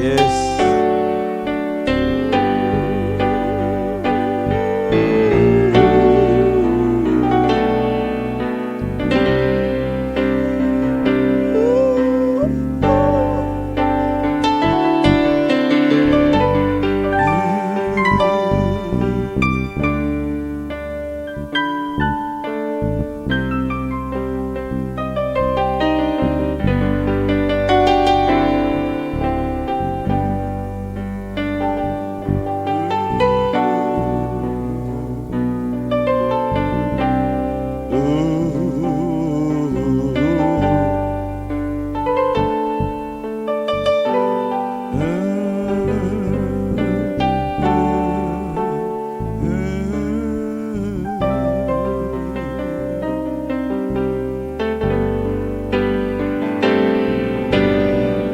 Yes.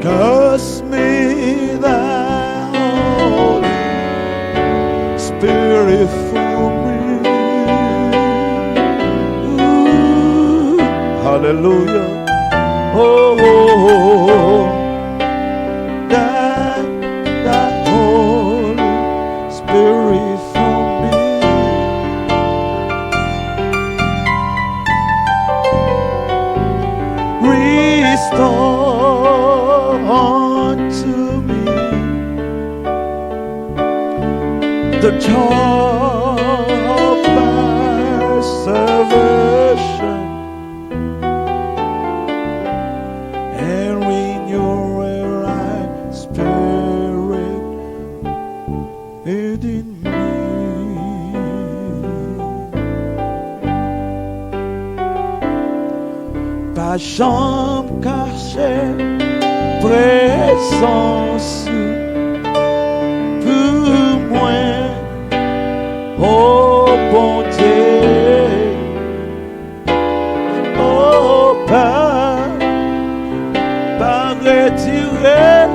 Cause me thy Holy Spirit for me. Ooh, hallelujah. Oh, oh, oh. Thy Holy Spirit for me. Restore unto me the joy of thy salvation, and renew a right spirit within me. Pas jamais caché présence pour moi, oh bon Dieu, oh pas retirer,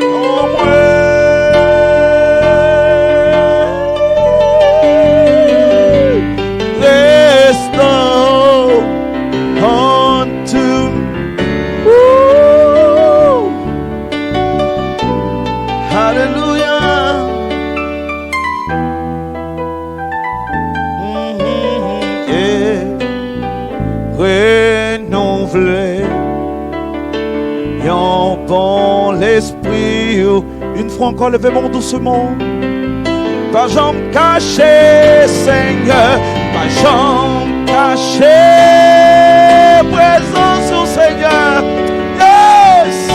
oh moi, restons unto hallelujah. Et renouveler en bon l'esprit. Une fois encore, levez-moi doucement. Pas jamais caché, Seigneur. Pas jamais caché. Présence au Seigneur. Yes.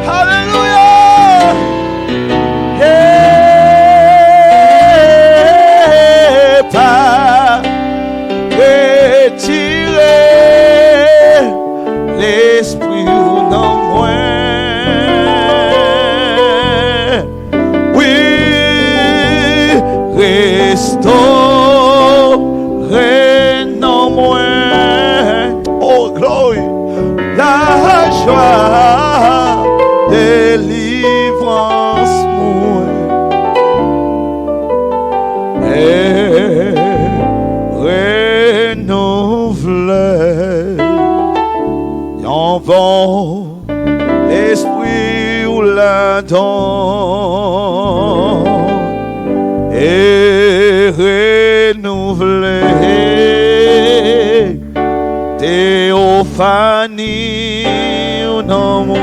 Hallelujah. Et pas retirer l'esprit dans moi. Oui, restaurer dans moi. Oh, glory. La joie, délivrance, moi. Et renouveler en bon esprit ou la donne. Et renouveler théophanie non moins.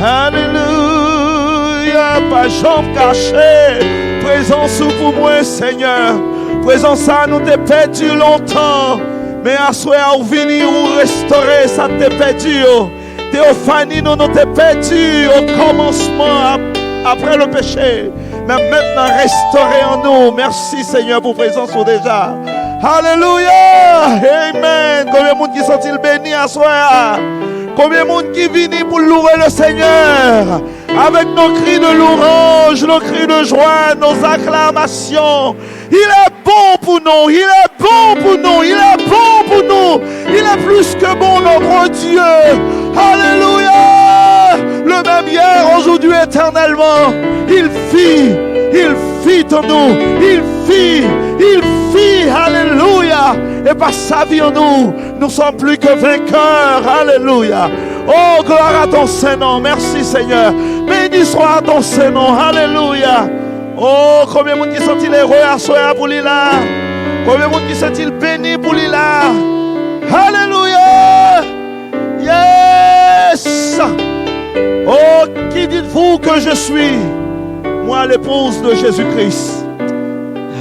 Alléluia, pas jambe cachée, présence pour moi Seigneur. Présence ça nous t'es perdu longtemps, mais à soir ou venir ou restaurer ça t'es perdu. Théophanie nous t'es perdu au commencement après le péché, mais maintenant restaurer en nous. Merci Seigneur pour présence déjà. Alléluia, amen. Combien de monde qui sont-ils bénis à soir? Combien de monde qui viennent pour louer le Seigneur avec nos cris de louange, nos cris de joie, nos acclamations. Il est bon pour nous, il est bon pour nous, il est bon pour nous. Il est plus que bon notre Dieu. Alléluia. Le même hier, aujourd'hui, éternellement. Il fit vit en nous. Il vit, alléluia. Et par sa vie en nous, nous sommes plus que vainqueurs, alléluia. Oh, gloire à ton Saint-Nom, merci Seigneur. Béni soit ton Saint-Nom, alléluia. Oh, combien de monde qui sont-ils heureux à soi pour lui là? Combien de monde qui sont-ils bénis pour lui là? Alléluia. Yes. Oh, qui dites-vous que je suis? Moi, l'épouse de Jésus-Christ.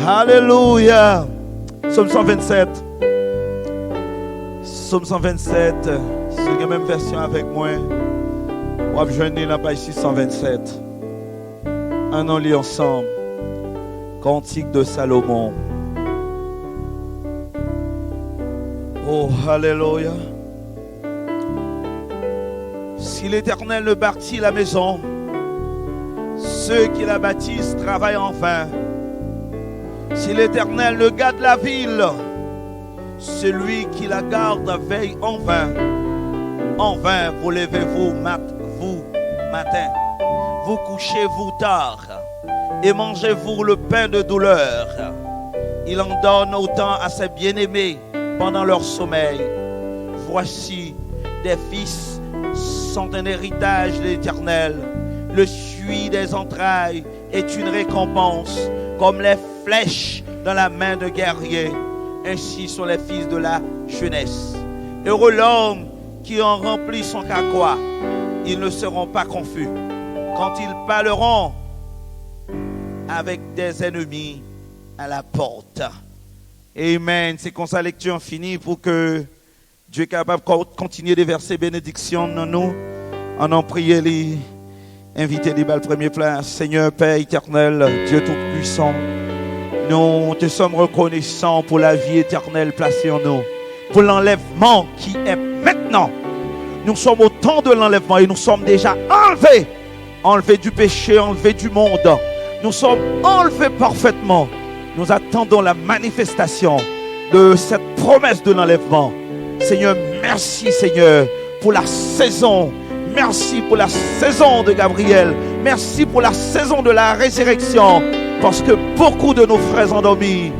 Alléluia. Psaume 127. Psaume 127. C'est la même version avec moi. On va joindre la page 627. Un an lit ensemble. Cantique de Salomon. Oh, alléluia. Si l'Éternel ne bâtit la maison, ceux qui la bâtissent travaillent en vain. Si l'Éternel ne garde la ville, celui qui la garde veille en vain. En vain, vous levez-vous matin, vous couchez-vous tard, et mangez-vous le pain de douleur. Il en donne autant à ses bien-aimés pendant leur sommeil. Voici, des fils sont un héritage de l'Éternel. Le suie des entrailles est une récompense, comme les flèches dans la main de guerrier. Ainsi sont les fils de la jeunesse. Heureux l'homme qui en remplit son carquois. Ils ne seront pas confus quand ils parleront avec des ennemis à la porte. Amen. C'est comme ça la lecture finie pour que Dieu est capable de continuer de verser bénédiction dans nous. En en prier les invités les balles premier place. Seigneur Père éternel, Dieu tout-puissant, nous te sommes reconnaissants pour la vie éternelle placée en nous, pour l'enlèvement qui est maintenant. Nous sommes au temps de l'enlèvement et nous sommes déjà enlevés du péché, enlevés du monde. Nous sommes enlevés parfaitement. Nous attendons la manifestation de cette promesse de l'enlèvement. Seigneur, merci Seigneur pour la saison. Merci pour la saison de Gabriel. Merci pour la saison de la résurrection. Parce que beaucoup de nos frères endormis,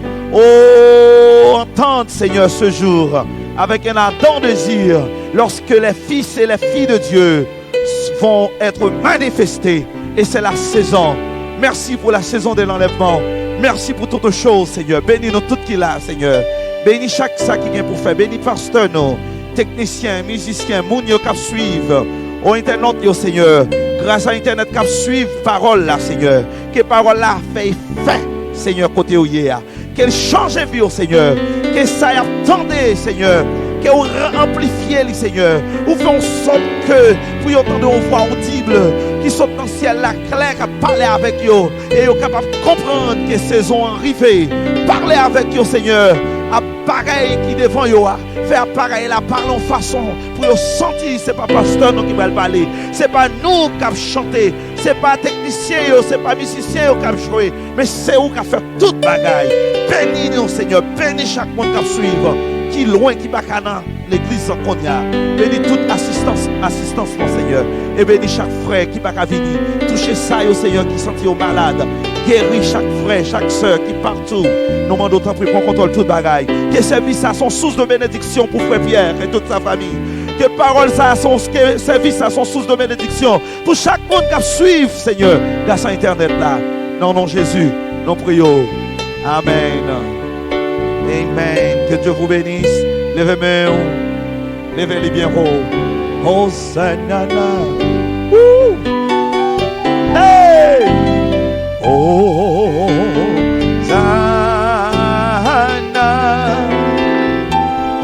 entendent Seigneur ce jour avec un ardent désir lorsque les fils et les filles de Dieu vont être manifestés. Et c'est la saison. Merci pour la saison de l'enlèvement. Merci pour toutes choses, Seigneur. Bénis nous toutes qui là, Seigneur. Bénis chaque ça qui vient pour faire. Bénis pasteur, nous, techniciens, musiciens, moun yo qui suivent. Au Internet, yo, Seigneur. Grâce à Internet qui suivent parole là, Seigneur. Que parole là fait, Seigneur, côté où il y a. Qu'elle change vie, oh Seigneur. Que ça attendez, Seigneur. Que vous amplifiez, Seigneur. Vous faites en sorte que, pour y entendre une voix audible, qui sont dans le ciel, la claire, qui parler avec vous. Et vous capable de comprendre que saison arrivée. Parlez avec vous, Seigneur. Appareil qui devant vous. Faire appareil là, parler en façon. Pour vous sentir, ce n'est pas pasteur nous qui va parler. Ce n'est pas nous qui avons chanté. Ce n'est pas technicien, ce n'est pas musicien qui a joué. Mais c'est vous qui a fait toute bagaille. Bénis-nous, Seigneur. Bénis chaque monde qui suit. Qui loin, qui va dans l'église en Konya. Bénis toute assistance, mon Seigneur. Et bénis chaque frère qui va venir. Touchez ça, au Seigneur, qui sentit au malade. Guéris chaque frère, chaque soeur qui partout. Nous demandons autant pour qu'on contrôle toute bagaille. Que service à son source de bénédiction pour frère Pierre et toute sa famille. Que parole ça à son service à son source de bénédiction pour chaque monde qui suit, Seigneur, grâce à Internet là. Non, non, Jésus, nous prions. Amen. Amen. Que Dieu vous bénisse. Levez-moi. Levez-les bien haut. Hosanna. Hey! Hosanna.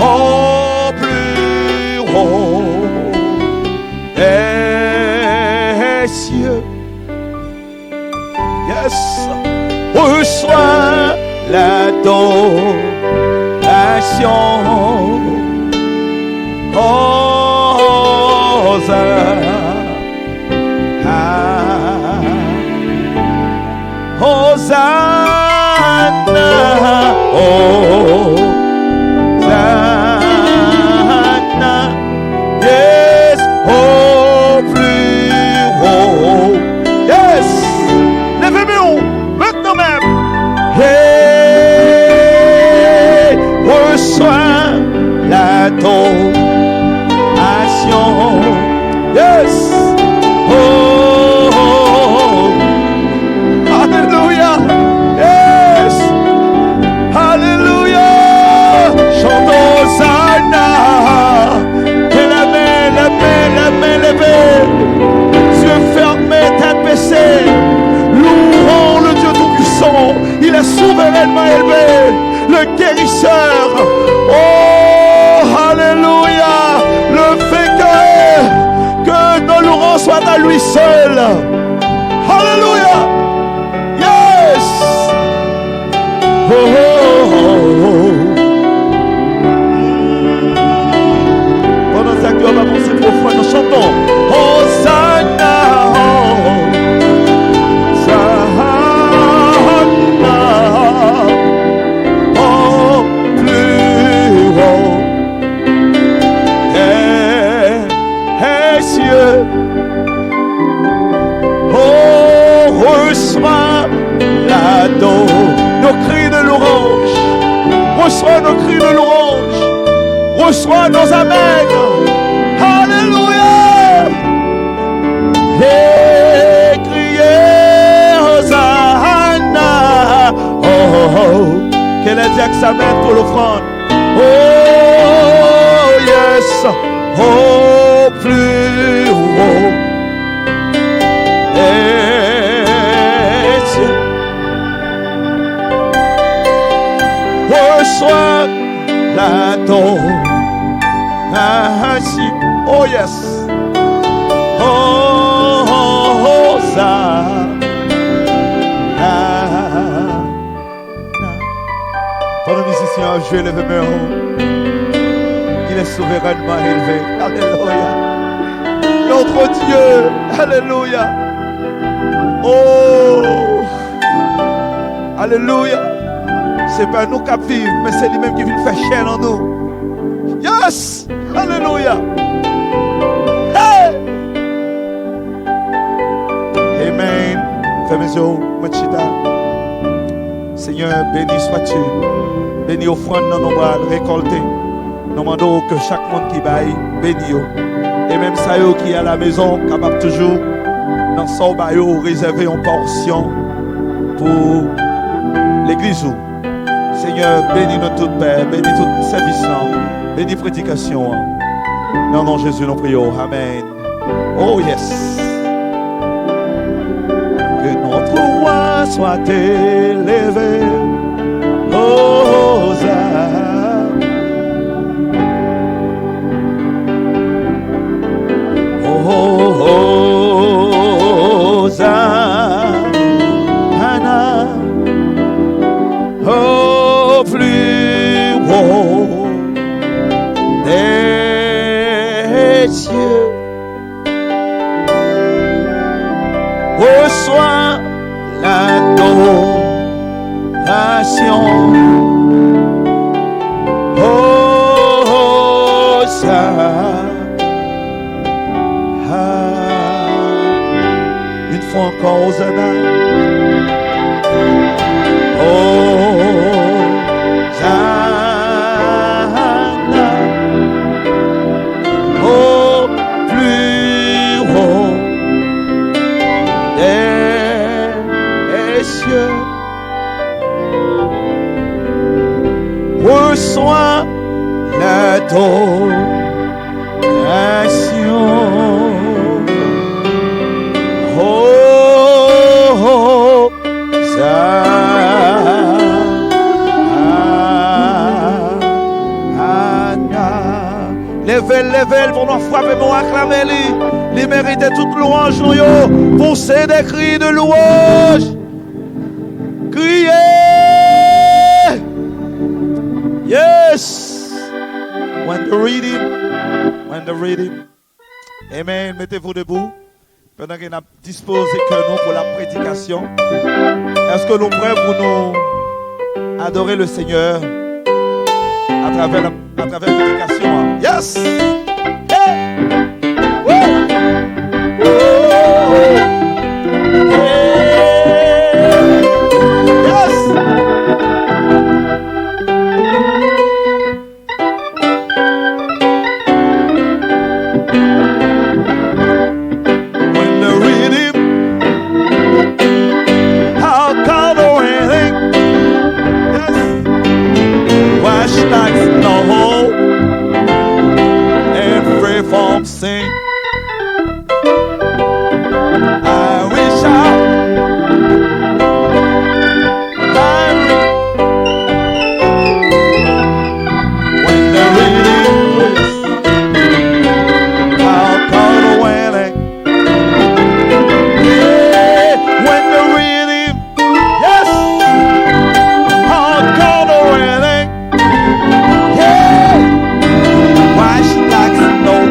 Au plus haut des cieux. Yes. Reçois l'adoration. Hosanna, Hosanna, yes, au plus haut, yes. Levez-vous maintenant même. l'adoration. Yes. Oh, oh, oh. Alléluia. Yes. Alléluia. Chantons Hosanna. Que la main levée. Yeux fermés, tête baissée. Louons le Dieu Tout-Puissant. Il est souverainement élevé. Le guérisseur. Oh, alléluia. Le fait que nos louanges soient à lui seul. Alléluia. Yes. Oh, oh, oh. Pendant que l'acteur va avancer trop fort, nous chantons Hosanna. Nos cris de louange, reçois nos cris de louange, reçois nos amens. Alléluia. Et criez Hosanna. Oh, oh, oh. Quel est Dieu que ça mène pour l'offrande? Oh, yes. Oh, plus haut. Reçois l'adoration. Oh yes. Oh, oh, oh, ça. Pendant que musiciens, je vais lever mes mains. Il est souverainement élevé. Alléluia. Notre Dieu. Alléluia. Oh. Alléluia. C'est pas nous qui vivons, mais c'est lui-même qui vient faire chair en nous. Yes! Alléluia! Hey! Amen. Fais mes yeux, Machita. Seigneur, béni sois-tu. Béni offrande dans nos bras, récolté. Nous demandons que chaque monde qui baille, béni. Et même ça, qui est à la maison, capable toujours, dans son baillot, réserver une portion pour l'église. Seigneur, bénis notre tout Père, bénis tout service, bénis prédication. Dans le nom de Jésus, nous prions. Amen. Oh yes. Que notre roi soit élevé. Hosanna. Hosanna. Oh, plus haut des cieux, reçois l'adoration. Oh, ça, une fois encore, Hosanna. Reçois l'adoration. Oh, ça. Levez pour nous frapper, pour acclamer lui. Il mérite toute louange, nous, poussez des cris de louange. Criez. Yes. When the reading. Amen. Mettez-vous debout. Pendant qu'on a disposé que nous pour la prédication. Est-ce que nous prêts pour nous adorer le Seigneur à travers la prédication? Yes. Hey. Woo. sing. I wish when the rhythm is, I'll call the wedding. Yeah, when the rhythm, yes, I'll call the wedding. Yeah, why she likes to know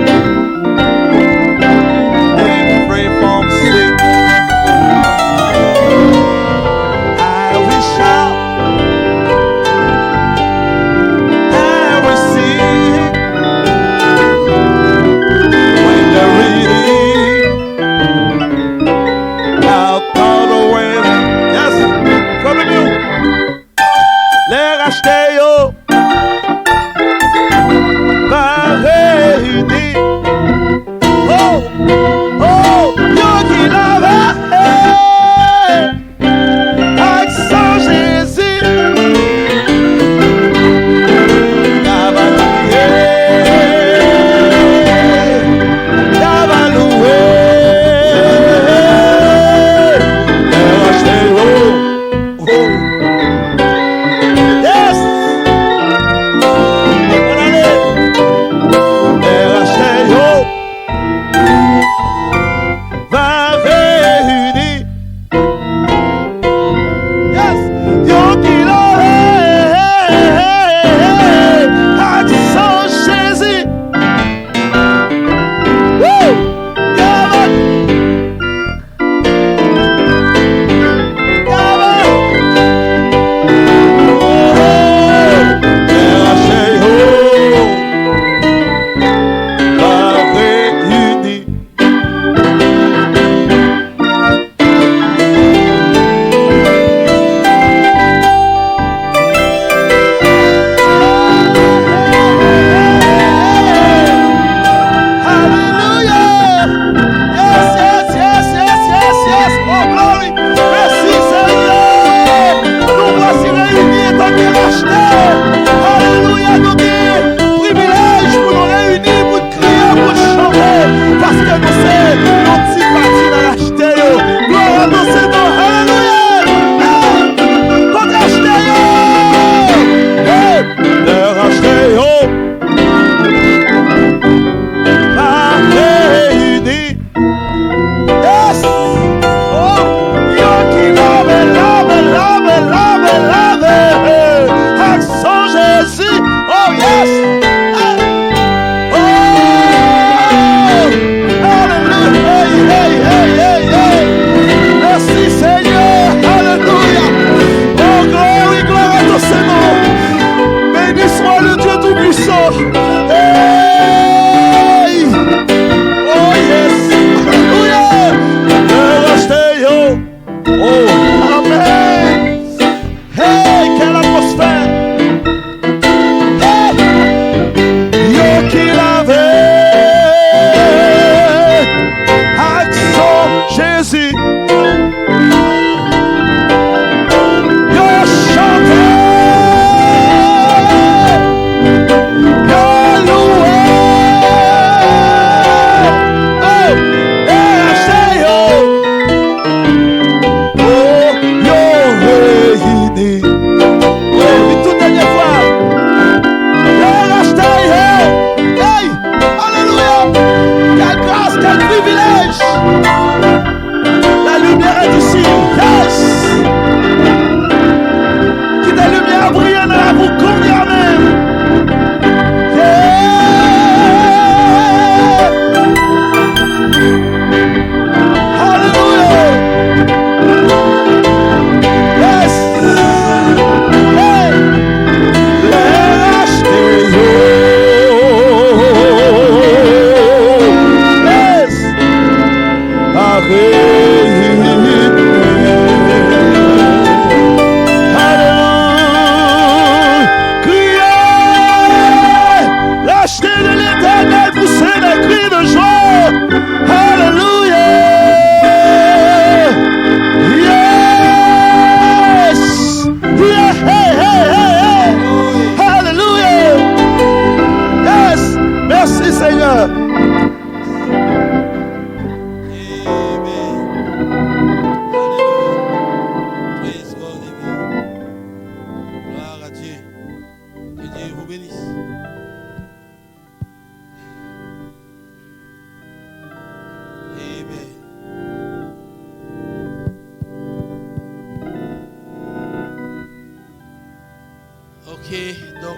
Ok, donc,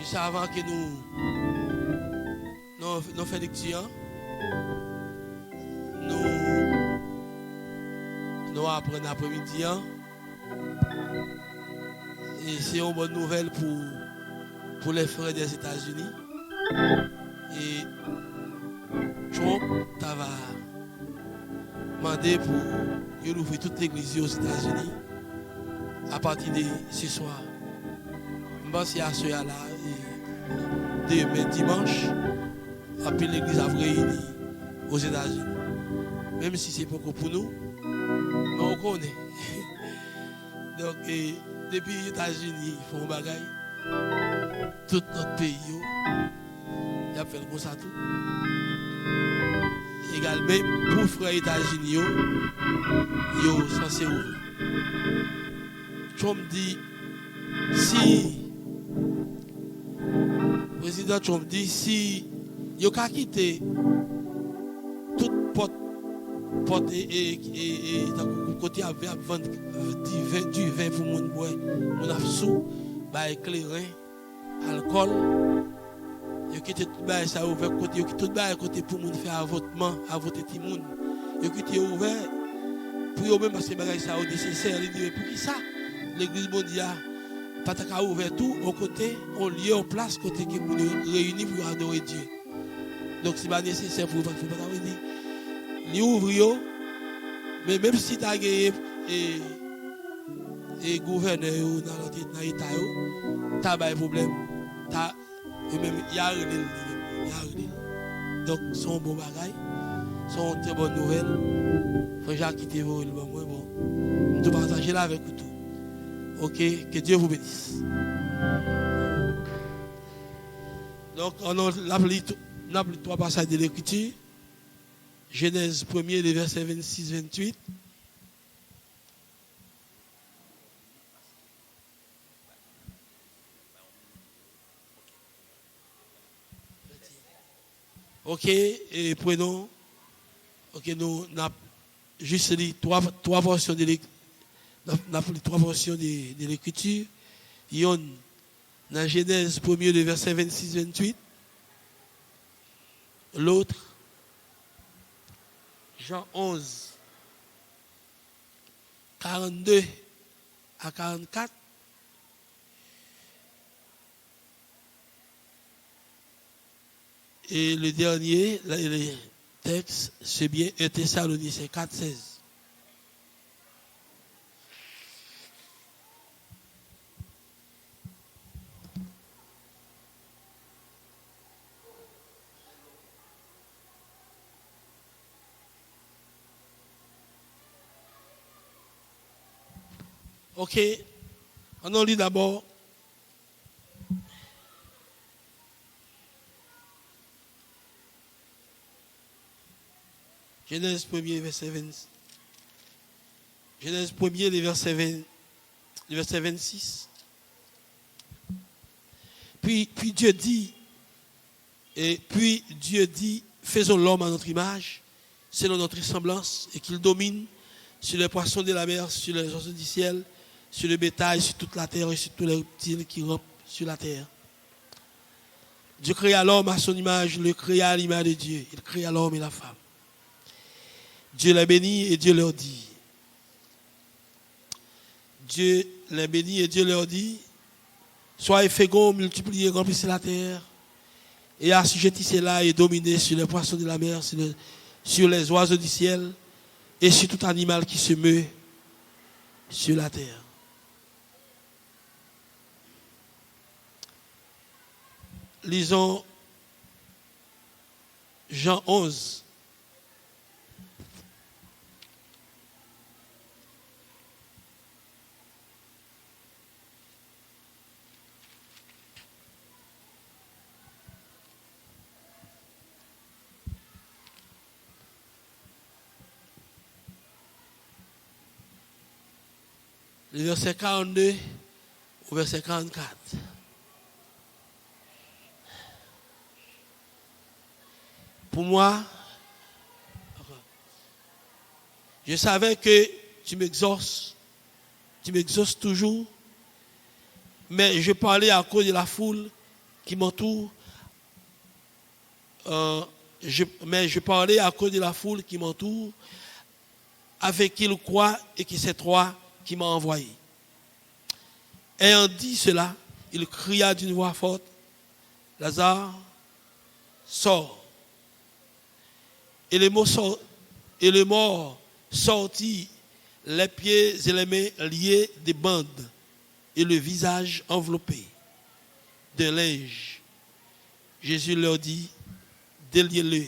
juste avant que nous fassions lecture, nous apprenons l'après-midi. Et c'est une bonne nouvelle pour les frères des États-Unis. Et Trump va demander pour ouvrir toute l'église aux États-Unis à partir de ce soir. Je pense qu'il y a ce là demain dimanche, après l'église a réuni aux États-Unis. Même si c'est pas pour nous, mais on connaît. Donc, depuis les États-Unis, ils font bagaille. Tout notre pays, il a fait comme ça tout. Également, pour les frères États-Unis, ils sont censés ouvrir. Trump dit, si le président Trump dit, si il a quitté toute porte et côté à vendre du vin pour mon bois, mon afsou, éclairé, alcool, il quitté tout ça ouvert côté, il quitté tout côté pour mon faire avortement, avorter tout le monde. Il quitté ouvert pour eux même parce que ça est nécessaire, il dit pour qui ça? L'église mondiale pas qu'à ouvert tout au côté, on lieu en place côté qui pour réunir pour adorer Dieu. Donc c'est pas nécessaire pour pas dire li ouvrir, mais même si tu as gagné et gouverneur dans l'État, tu as un problème. Il y a rien. Donc, c'est un bon bagage, c'est une très bonne nouvelle. Il faut que j'ai quitté vous. Bon, je vais partager là avec vous tout. Ok, que Dieu vous bénisse. Donc, on a appelé trois passages de l'Écriture. Genèse 1er, les versets 26-28. Ok, et prenons. Ok, nous avons juste les trois portions de l'Écriture. Il y a dans Genèse 1er, les versets 26-28. L'autre, Jean 11, 42 à 44. Et le dernier, le texte, c'est bien 1 Thessaloniciens 4, 16. Ok, on en lit d'abord. Genèse 1er, verset 20. Genèse 1er, les versets 26. Puis Dieu dit, faisons l'homme à notre image, selon notre semblance, et qu'il domine sur les poissons de la mer, sur les oiseaux du ciel, sur le bétail, sur toute la terre et sur tous les reptiles qui rampent sur la terre. Dieu créa l'homme à son image, le créa à l'image de Dieu. Il créa l'homme et la femme. Dieu les bénit et Dieu leur dit. Dieu les bénit et Dieu leur dit, soyez féconds, multipliez, remplissez la terre, et assujettissez-la et dominez sur les poissons de la mer, sur les oiseaux du ciel, et sur tout animal qui se meut sur la terre. Lisons Jean 11. Le verset 42 au verset 44. Pour moi, je savais que tu m'exauces toujours Mais je parlais à cause de la foule qui m'entoure. Mais je parlais à cause de la foule qui m'entoure, avec qui il croit et qui c'est toi qui m'a envoyé. Ayant dit cela, il cria d'une voix forte, Lazare, sors. Et le mort sortit, les pieds et les mains liés des bandes et le visage enveloppé d'un linge. Jésus leur dit, déliez-le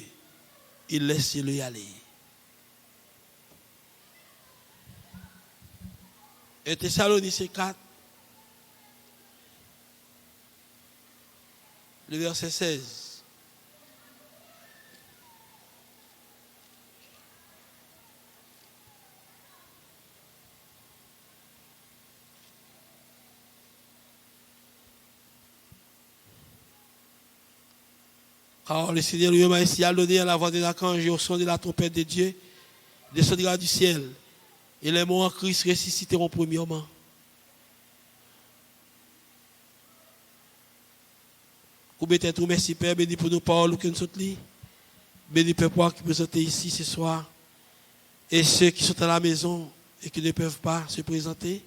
et laissez-le aller. Et Thessaloniciens 4, le verset 16. Car le Seigneur lui-même ainsi a donné à la voix de l'archange et au son de la trompette de Dieu, descendra du ciel, et les morts en Christ ressusciteront premièrement. Vous mettez tout, merci Père, béni pour nos paroles que nous sommes là. Béni Père qui présente ici ce soir. Et ceux qui sont à la maison et qui ne peuvent pas se présenter,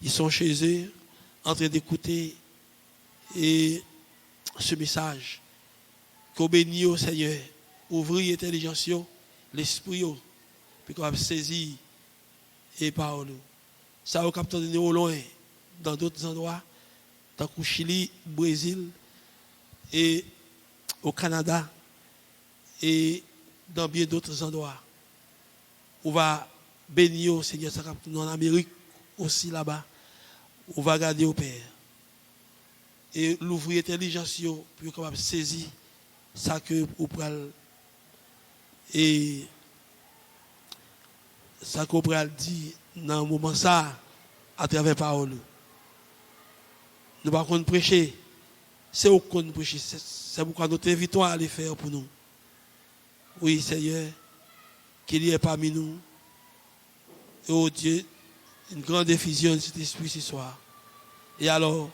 ils sont chez eux en train d'écouter et ce message. Qu'on bénisse au Seigneur, ouvrir l'intelligence, l'esprit, puis qu'on va saisir les paroles. Ça va capter au loin, dans d'autres endroits, dans le Chili, Brésil, et au Canada, et dans bien d'autres endroits. On va bénir au Seigneur, ça capte en Amérique aussi là-bas. On va garder au Père. Et l'ouvrir l'intelligence, puis qu'on va saisir ça que vous prenez et ça que vous prenez dire dans un moment ça à travers la parole. Nous ne pouvons pas prêcher, c'est au qu'on prêcher, c'est pourquoi nous t'invitons à aller faire pour nous. Oui, Seigneur, qu'il y ait parmi nous, et oh Dieu, une grande effusion de cet esprit ce soir. Et alors,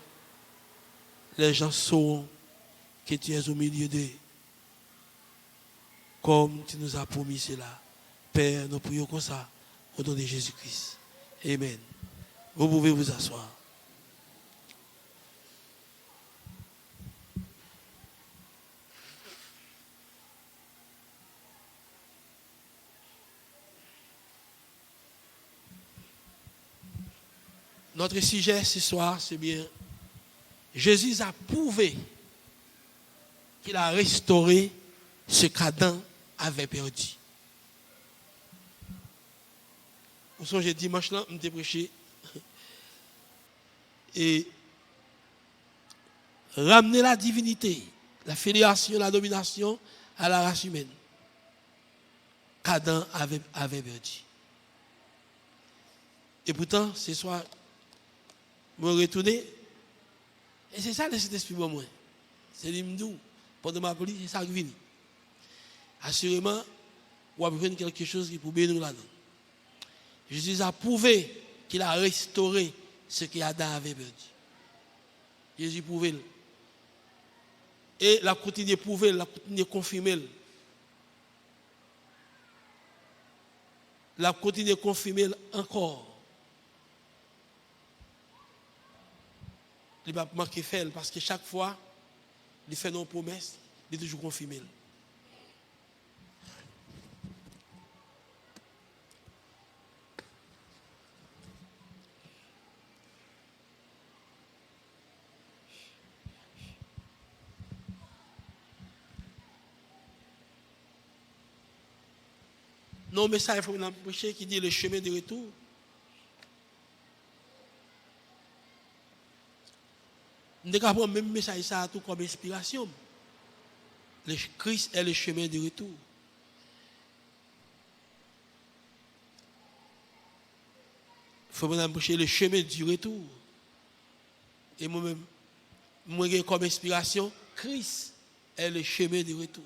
les gens sauront que tu es au milieu d'eux. Comme tu nous as promis cela. Père, nous prions comme ça, au nom de Jésus-Christ. Amen. Vous pouvez vous asseoir. Notre sujet ce soir, c'est bien, Jésus a prouvé qu'il a restauré ce qu'Adam avait perdu. Vous savez, dimanche là, je prêché et ramener la divinité, la filiation, la domination à la race humaine qu'Adam avait perdu. Et pourtant, ce soir, je me retourner et c'est ça le Saint-Esprit pour moi. C'est l'imdou. Pendant ma police, c'est ça qui vient. Assurément, on va prendre quelque chose qui peut bien nous là-dedans. Jésus a prouvé qu'il a restauré ce qu'Adam avait perdu. Jésus a prouvé. Et la continue de prouver, la continue de confirmer. La continue de confirmer encore. Il ne va pas manquer faire parce que chaque fois, il fait nos promesses, il est toujours confirmé. Non, mais ça, il faut un prêcher qui dit le chemin de retour. Nous devons prendre même message ça tout comme inspiration. Le Christ est le chemin de retour. Il faut prendre prêcher le chemin du retour. Et moi-même, moi comme inspiration, Christ est le chemin du retour.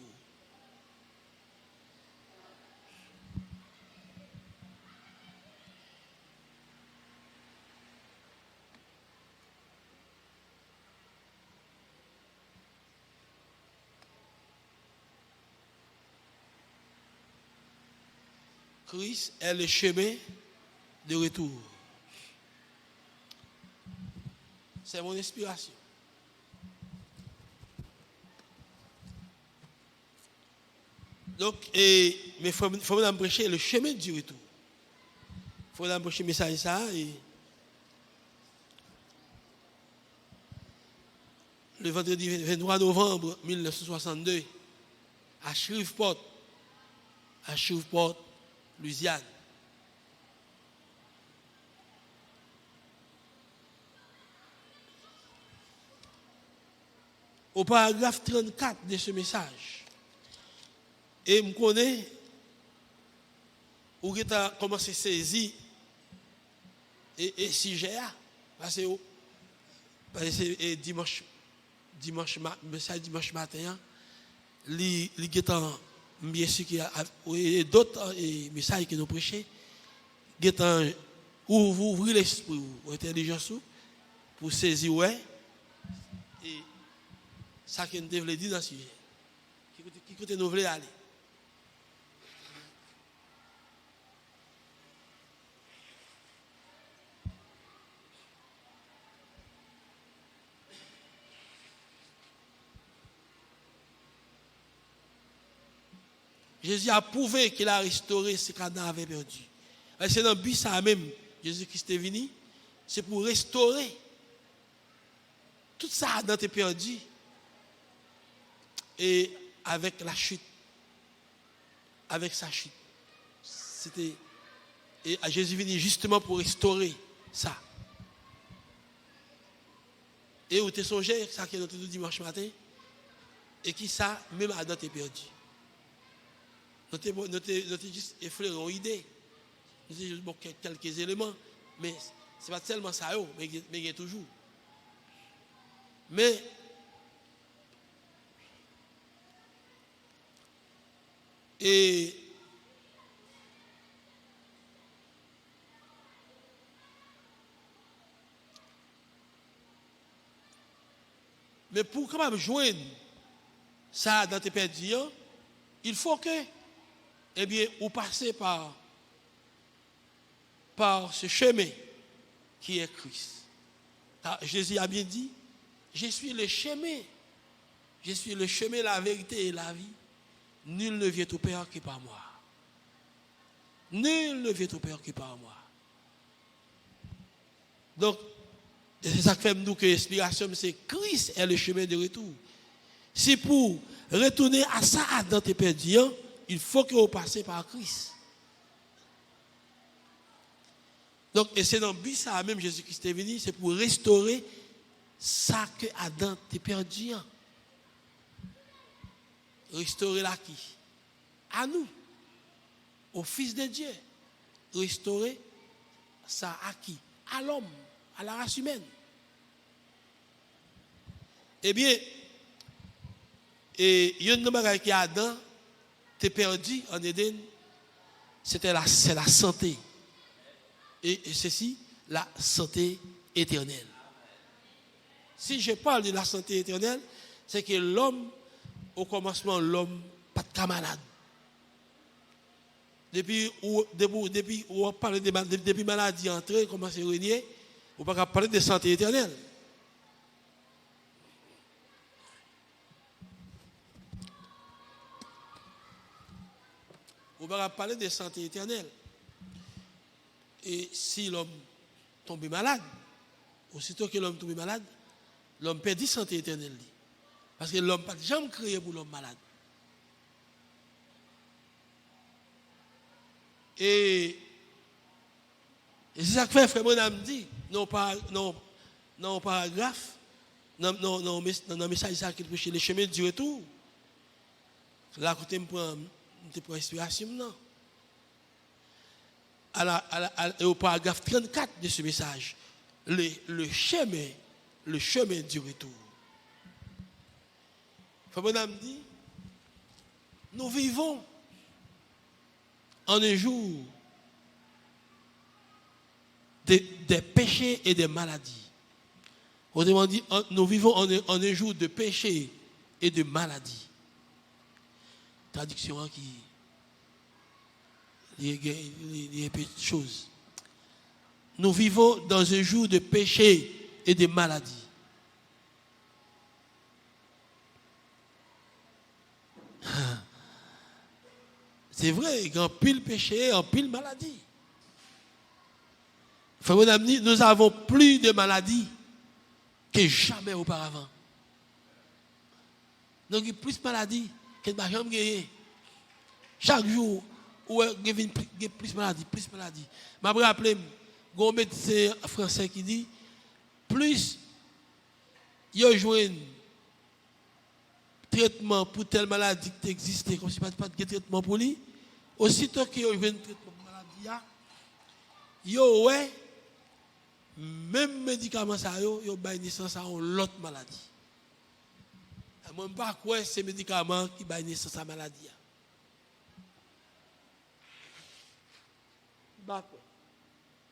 Christ est le chemin de retour. C'est mon inspiration. Donc, mais il faut me prêcher le chemin du retour. Il faut me prêcher le message ça. Et le vendredi 23 novembre 1962, à Shreveport, Louisiane. Au paragraphe 34 de ce message, et je connais où il a commencé à saisir et sujet, parce que dimanche matin, il y a bien sûr qu'il y a d'autres messages que nous prêchons, ouvrir l'esprit, l'intelligence, pour saisir, ouais, et ça que nous devons dire dans ce sujet. Qui côté nous voulons aller? Jésus a prouvé qu'il a restauré ce qu'Adam avait perdu. C'est dans le but ça même, Jésus-Christ est venu, c'est pour restaurer tout ça Adam a perdu. Et avec la chute, avec sa chute, et Jésus est venu justement pour restaurer ça. Et vous te songez, ça qui est notre dimanche matin, et qui ça, même Adam a perdu. Nous avons juste effleuré une idée. Nous avons juste quelques éléments. Mais ce n'est pas tellement ça, mais il y a toujours. Mais pour quand même joindre ça dans tes perdus, il faut que, eh bien, vous passez par ce chemin qui est Christ. Car Jésus a bien dit, je suis le chemin, la vérité et la vie. Nul ne vient au Père que par moi. Nul ne vient au Père que par moi. Donc, c'est ça qui fait nous que l'explication, c'est Christ est le chemin de retour. Si pour retourner à ça dans tes perdus, il faut que vous passiez par Christ. Donc, et c'est dans le but ça même Jésus-Christ est venu, c'est pour restaurer ça que Adam t'a perdu. Restaurer la qui? À nous, au Fils de Dieu. Restaurer ça à qui? À l'homme, à la race humaine. Eh bien, il y a une chose qui Adam t'es perdu en Éden, c'est la santé. Et ceci, la santé éternelle. Si je parle de la santé éternelle, c'est que l'homme, au commencement, l'homme pas de cas malade. Depuis on parle depuis maladie entrée, commence à régner, on ne peut pas parler de santé éternelle. On va parler de santé éternelle. Et si l'homme tombe malade, aussitôt que l'homme tombe malade, l'homme perd la santé éternelle. Parce que l'homme n'a jamais créé pour l'homme malade. Et c'est ça que fait frère Bonham dit, non paragraphe, dans le message qu'il prêche, les chemins du retour. Là, côté me prend inspiration, non. Au paragraphe 34 de ce message, le chemin du retour. Frère Bonham dit, nous vivons en un jour des péchés et des maladies. Autrement dit, nous vivons en un jour de péché et de maladie. Traduction qui il y a peu de choses. Nous vivons dans un jour de péché et de maladie. C'est vrai, il y a un pile péché, un pile maladie. Nous avons plus de maladies que jamais auparavant. Donc, il y a plus de maladies que nous n'avons jamais gagné. Chaque jour, il y a plus de maladies, plus de maladies. Je me rappelle, il y a un médecin français qui dit, plus il y a un traitement pour telle maladie qui existe, comme si pas de traitement pour lui, aussitôt qu'il y a un traitement pour maladie, il y a même médicament ça il y a naissance à une autre maladie. Je ne sais pas quoi c'est médicament qui baille naissance à la maladie.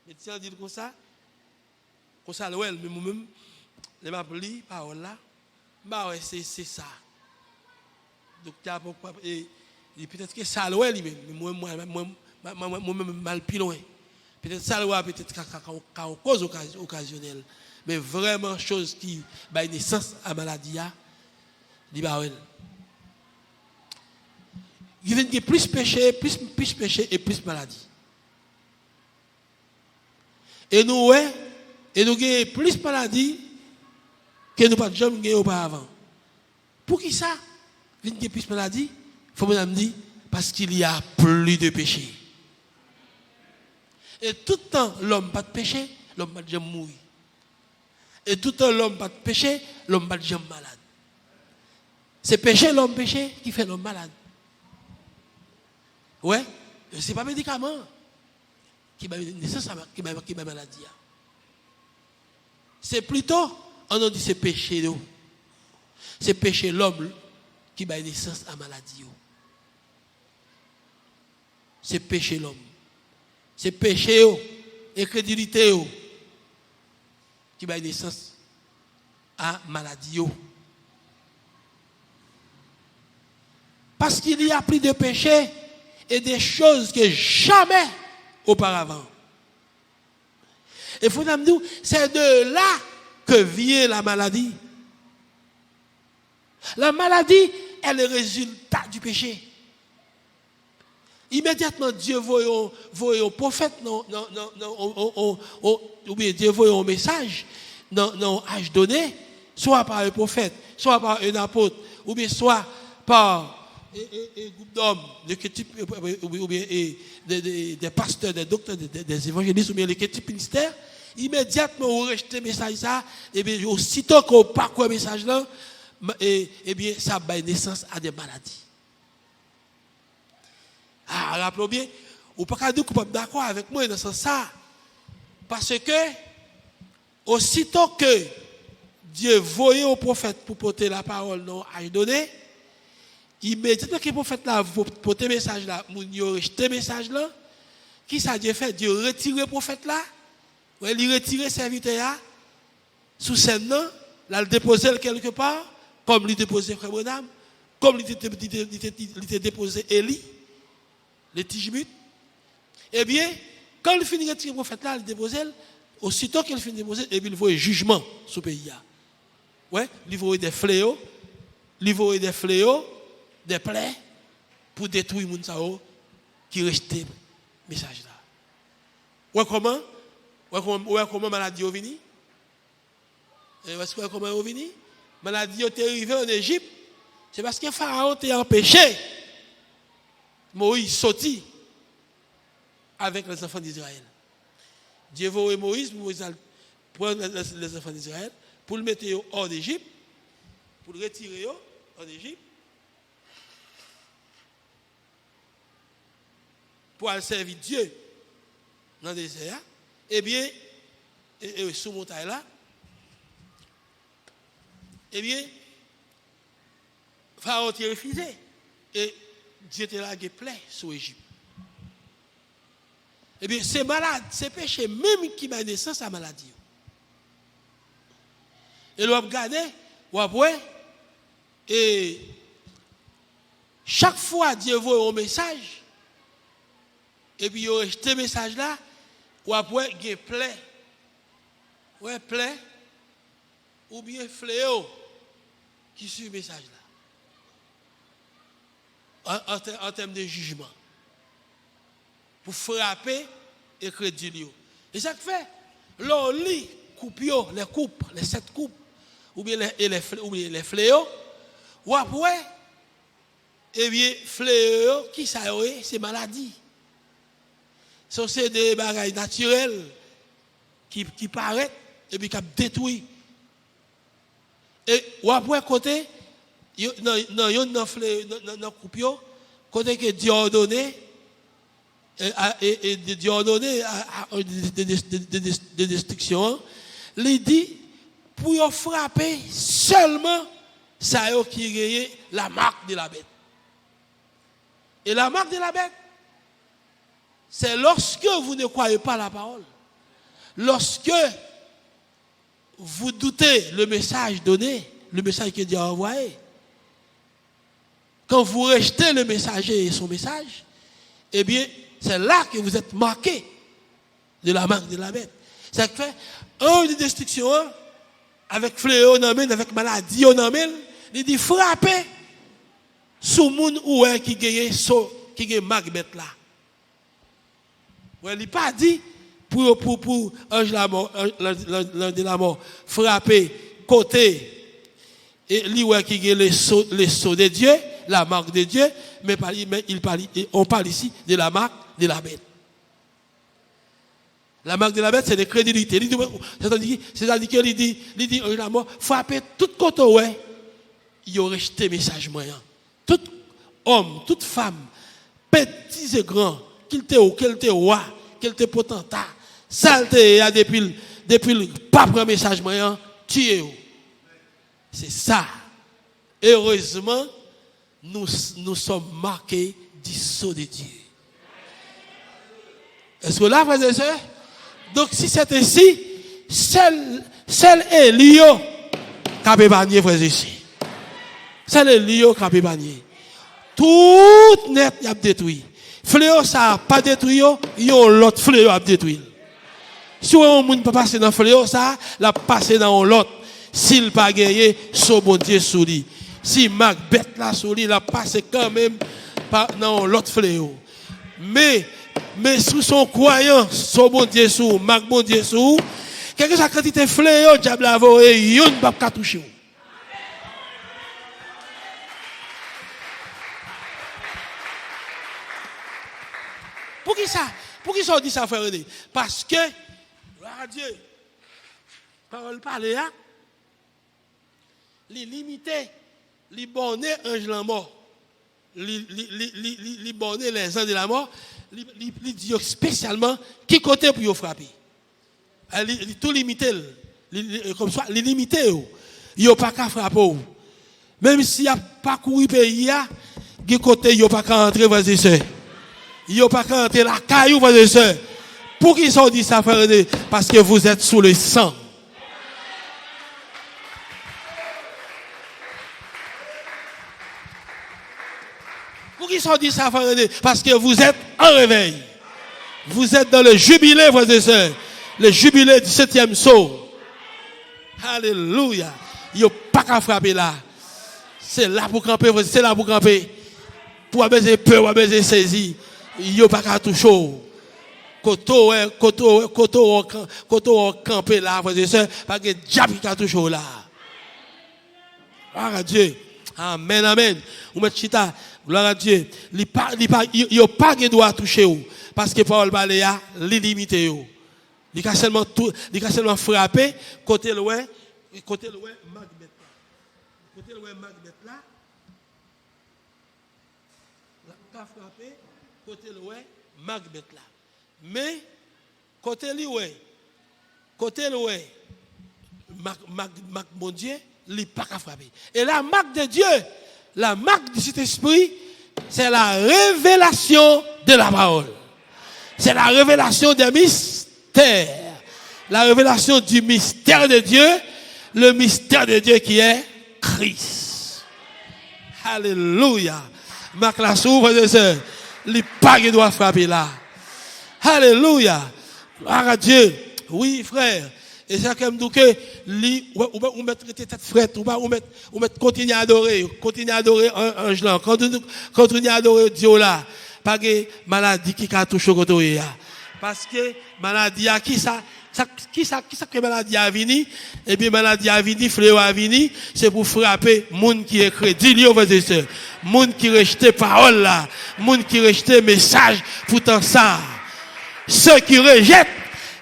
Médecin dit comme ça, mais moi-même, je m'appelle parole là, c'est ça. Donc, peut-être que ça lui-même, moi-même, mal plus loin. Peut-être ça peut-être qu'en cause occasionnelle, mais vraiment chose qui baille naissance à la maladie, il y a plus péché, plus péché et plus maladie. Et nous avons plus de maladies que nous n'avons jamais gagné auparavant. Pour qui ça? Il y a plus de maladies? Il faut me dire, parce qu'il y a plus de péché. Et tout le temps, l'homme n'a pas de péché, l'homme n'a pas de jamais mourir. Et tout le temps, l'homme n'a pas de péché, l'homme n'a pas de jamais malade. C'est péché, l'homme péché, qui fait l'homme malade. Ouais, ce n'est pas un médicament qui m'a maladie. C'est plutôt, on a dit c'est péché. C'est péché l'homme qui m'a naissance à maladie. C'est péché l'homme. C'est péché, incrédulité qui m'a naissance à maladie. Parce qu'il y a plus de péché et des choses que jamais auparavant. Et il faut nous dire, c'est de là que vient la maladie. La maladie est le résultat du péché. Immédiatement, Dieu voit un prophète, ou bien Dieu voit un message dans un âge donné, soit par un prophète, soit par un apôtre, ou bien soit par un groupe d'hommes, ou bien des pasteurs, des docteurs, des évangélistes, ou bien l'équipe ministère, immédiatement, on rejette le message, et bien, aussitôt qu'on parcourt le message là, et bien, ça donne naissance à des maladies. Ah, rappelez bien, ou pas dire que vous êtes d'accord avec moi dans ce sens. Parce que, aussitôt que Dieu voyait au prophète pour porter la parole dans l'âge donné, immédiatement que le prophète là porter le message là, il a rejeté le message là, qui ça Dieu fait? Dieu retire le prophète là, il retire le serviteur là, sous scène là, il dépose quelque part, comme il déposait Frère Branham, comme il était déposé Élie. Les Tijimut. Eh bien, quand il finit de retirer le prophète là, il dépose, aussitôt qu'il finit de déposer, et puis il voit un jugement sur le pays. Ouais, il voit des fléaux, des plaies, pour détruire les gens qui restent le message là. Ouais, comment la maladie est venue? Comment elle est venue? La maladie est arrivée en Égypte, c'est parce que Pharaon t'a empêché. Moïse sortit avec les enfants d'Israël. Dieu voit Moïse pour prendre les enfants d'Israël, pour le mettre hors d'Égypte, pour le retirer hors d'Égypte, pour aller servir Dieu dans le désert. Eh bien, sous montagne là, eh bien, Pharaon a refusé. Et Dieu te l'a plein sur l'Égypte. Eh bien, c'est malade, c'est péché même qui m'a naissance à la maladie. Et l'on a regardé, et chaque fois Dieu voit un message, Et puis, il a rejeté le message là. Ou après, il y a plaie. Ouais, plaie. Ou bien fléau qui suit le message là. En termes de jugement. Pour frapper et crédit. Et ça fait, l'on lit les coupes, les 7 coupes, ou bien les fléaux, ou après, eh bien, fléau, qui ça est, c'est maladie. C'est des bagages naturels qui paraissent et puis qui détruisent. Et ou après, côté, dans coupe, côté que Dieu a donné, et Dieu a donné des destructions, il dit, pour frapper seulement ça qui gagne la marque de la bête. Et la marque de la bête, c'est lorsque vous ne croyez pas la parole. Lorsque vous doutez le message donné, le message que Dieu a envoyé. Quand vous rejetez le messager et son message, eh bien, c'est là que vous êtes marqué de la marque de la bête. Ça fait un de destruction, avec fléau, avec maladie, il dit frapper sous monde ou qui gagne marque bête là. Il n'a pas dit pour ange de la mort frapper côté et lui qui gagne les sceaux de Dieu, la marque de Dieu, mais on parle ici de la marque de la bête. La marque de la bête, c'est de crédulité. C'est-à-dire qu'il dit ange de la mort frapper tout côté ouais, il a rejeté le message moyen. Tout homme, toute femme, petit et grand, qu'il te roi, qu'il te potentat, saleté depuis le pas prendre message moyen, tuez. C'est ça. Heureusement, nous sommes marqués du sceau de Dieu. Est-ce que là, frères et sœurs? Donc, si c'est ainsi, seul Elio qui a béni, frères et sœurs. Seul Elio qui a béni. Tout net, il a détruit. Fléau, ça n'a pas détruit, il y a l'autre fléau a détruit. Si on ne peut pas passer dans le fléau, ça, la passer dans l'autre. S'il n'a pas gagné, son bon Dieu sous lui. Si Mac bête là sous lui, la passe quand même dans l'autre fléau. Mais sous son croyant, son bon Dieu sous, Mac bon Dieu sous, quelque chose quand il était fléau, diable a volé, il n'y a pas touché. Pour qui ça dit ça, frère René? Parce que, gloire à Dieu, parole parler, les limiter, les borner ange la mort, les borner les anges de la mort, les dire spécialement qui côté pour frapper. Les tout limiter, comme ça, les limiter, il n'y a pas qu'à frapper. Même s'il n'y a pas couru pays, qui côté, il n'y a pas qu'à entrer, vas-y, c'est. Il n'y a pas qu'à entrer la caillou, frères et sœurs. Pour qui ça dit ça, frère? Parce que vous êtes sous le sang. Pour qui ça dit ça, frère? Parce que vous êtes en réveil. Vous êtes dans le jubilé, frères et sœurs. Le jubilé du 7e saut. Alléluia. Il n'y a pas qu'à frapper là. C'est là pour camper, c'est là pour camper. Pour abaisser peur, pour abaisser saisi. Il n'y a pas qu'à toucher. Koto camper là, frères et sœurs, parce que diable qui a touché là. Gloire à Dieu. Amen, amen. Ou met chita, gloire à Dieu. Il n'y a pas de droit à toucher. Parce que Paul Baléa, il limité. Il a seulement frappé, côté loin, Magbet là. Côté loin, Magbet là. Il a frappé, côté loin, Magbet là. Mais, côté loin, mon Dieu, il n'est pas qu'à frapper. Et la marque de Dieu, la marque de cet esprit, c'est la révélation de la parole. C'est la révélation des mystères. La révélation du mystère de Dieu, le mystère de Dieu qui est Christ. Alléluia. Marc la souvre de ce, il n'est pas qu'il doit frapper là. Alléluia. Gloire à Dieu. Oui, frère. Et c'est comme nous que on met tête frette, on met continuer à adorer ange là, continuer à adorer Dieu là. Pas de maladie qui a touché côté là. Parce que maladie a qui ça que maladie a venu et bien maladie a venu, fléau a venu, c'est pour frapper monde qui est crédit, frères et sœurs. Monde qui rejette parole là, monde qui rejette message pourtant ça. Ceux qui rejettent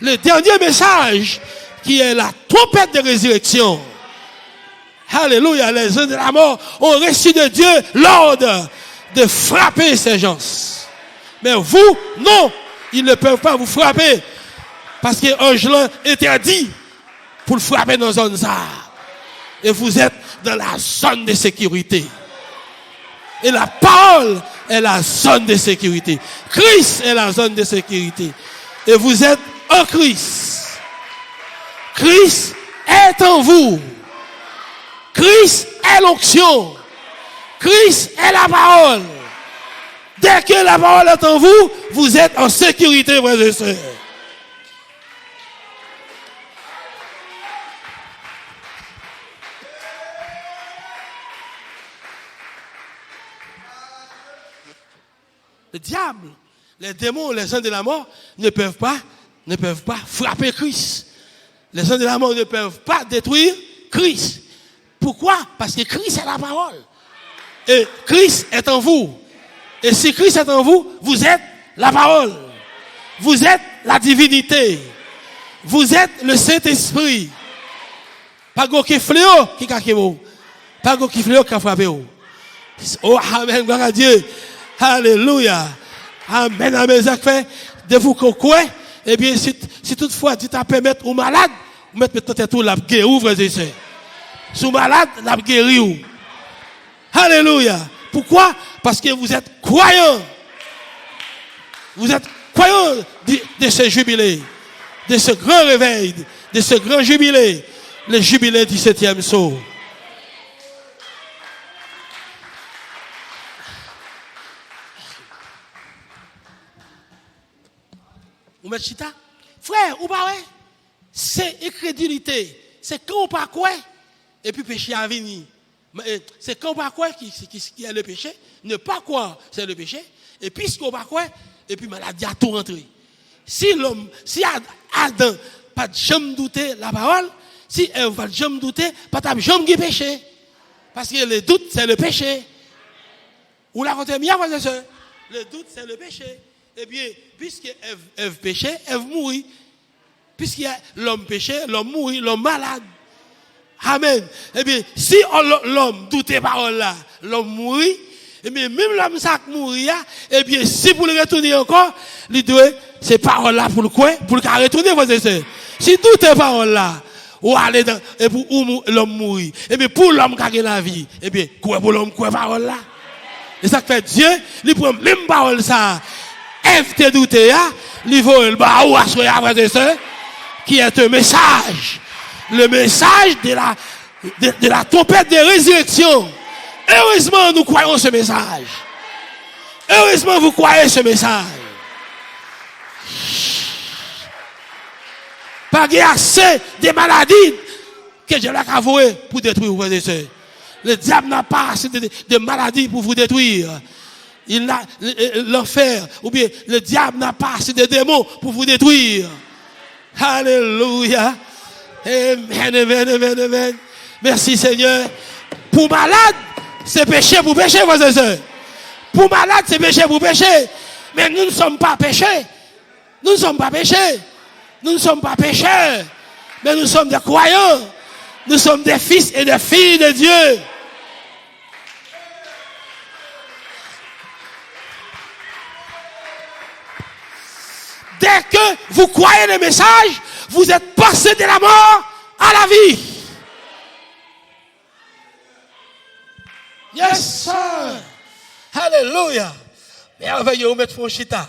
le dernier message qui est la trompette de résurrection. Alléluia, les anges de la mort ont reçu de Dieu l'ordre de frapper ces gens. Mais vous, non, ils ne peuvent pas vous frapper. Parce que l'ange interdit pour le frapper dans une zone. Et vous êtes dans la zone de sécurité. Et la parole est la zone de sécurité. Christ est la zone de sécurité. Et vous êtes en Christ. Christ est en vous. Christ est l'onction. Christ est la parole. Dès que la parole est en vous, vous êtes en sécurité, frères et sœurs. Le diable, les démons, les anges de la mort ne peuvent pas frapper Christ. Les anges de la mort ne peuvent pas détruire Christ. Pourquoi? Parce que Christ est la parole. Et Christ est en vous. Et si Christ est en vous, vous êtes la parole. Vous êtes la divinité. Vous êtes le Saint-Esprit. Pas de fléau qui a vous. Pas de fléau qui a frappé vous. Oh, amen, gloire à Dieu. Alléluia. Amen, amen. Ça fait de vous quoi? Eh bien, si toutefois, tu t'as permettre aux malades, vous mettez peut-être tout la guérir, frères et sœurs. Si vous malade, la guérir. Alléluia. Pourquoi? Parce que vous êtes croyants. Vous êtes croyants de ce jubilé, de ce grand réveil, de ce grand jubilé, le jubilé du 7e saut. Vous mettez chita? Frère, ou pas ouais? C'est incrédulité. C'est quand on pas quoi? Et puis péché a venu. C'est quand on pas quoi qui est le péché? Ne pas croire, c'est le péché. Et puisqu'on pas quoi? Et puis maladie a tout rentré. Si Adam pas de jamais douter la parole, si Ève pas de jamais douter, pas de jamais péché. Parce que le doute, c'est le péché. Ou la côté bien, frère et sœur. Le doute, c'est le péché. Eh bien, puisque Ève péchait, Ève mourit. Puisque l'homme péchait, l'homme mourit, l'homme malade. Amen. Eh bien, si l'homme doutait parole là, l'homme mourit, eh bien, même l'homme ça mourit, eh bien, si vous le retournez encore, il doit, ces paroles là pour le quoi, pour le retourner, vous savez. Si douter parole là, ou aller dans, et pour l'homme mourit, eh bien, pour l'homme qui a la vie, eh bien, quoi pour l'homme, quoi parole là. Et ça fait Dieu, il prend même parole ça. Ève te douté, il faut le bas ou qui est un message. Le message de la trompette de résurrection. Heureusement, nous croyons ce message. Heureusement, vous croyez ce message. Pas assez de maladies que je l'ai avoué pour détruire vos frères. Le diable n'a pas assez de maladies pour vous détruire. L'enfer, ou bien le diable n'a pas assez de démons pour vous détruire. Alléluia. Amen, amen, amen, amen. Merci Seigneur. Pour malade, c'est péché pour pécher, frères et sœurs. Pour malade, c'est péché pour pécher. Mais nous ne sommes pas péchés. Nous ne sommes pas péchés. Nous ne sommes pas pécheurs. Mais nous sommes des croyants. Nous sommes des fils et des filles de Dieu. Dès que vous croyez le message, vous êtes passé de la mort à la vie. Yes, sir. Alléluia. Merveilleux, maître Fonchita.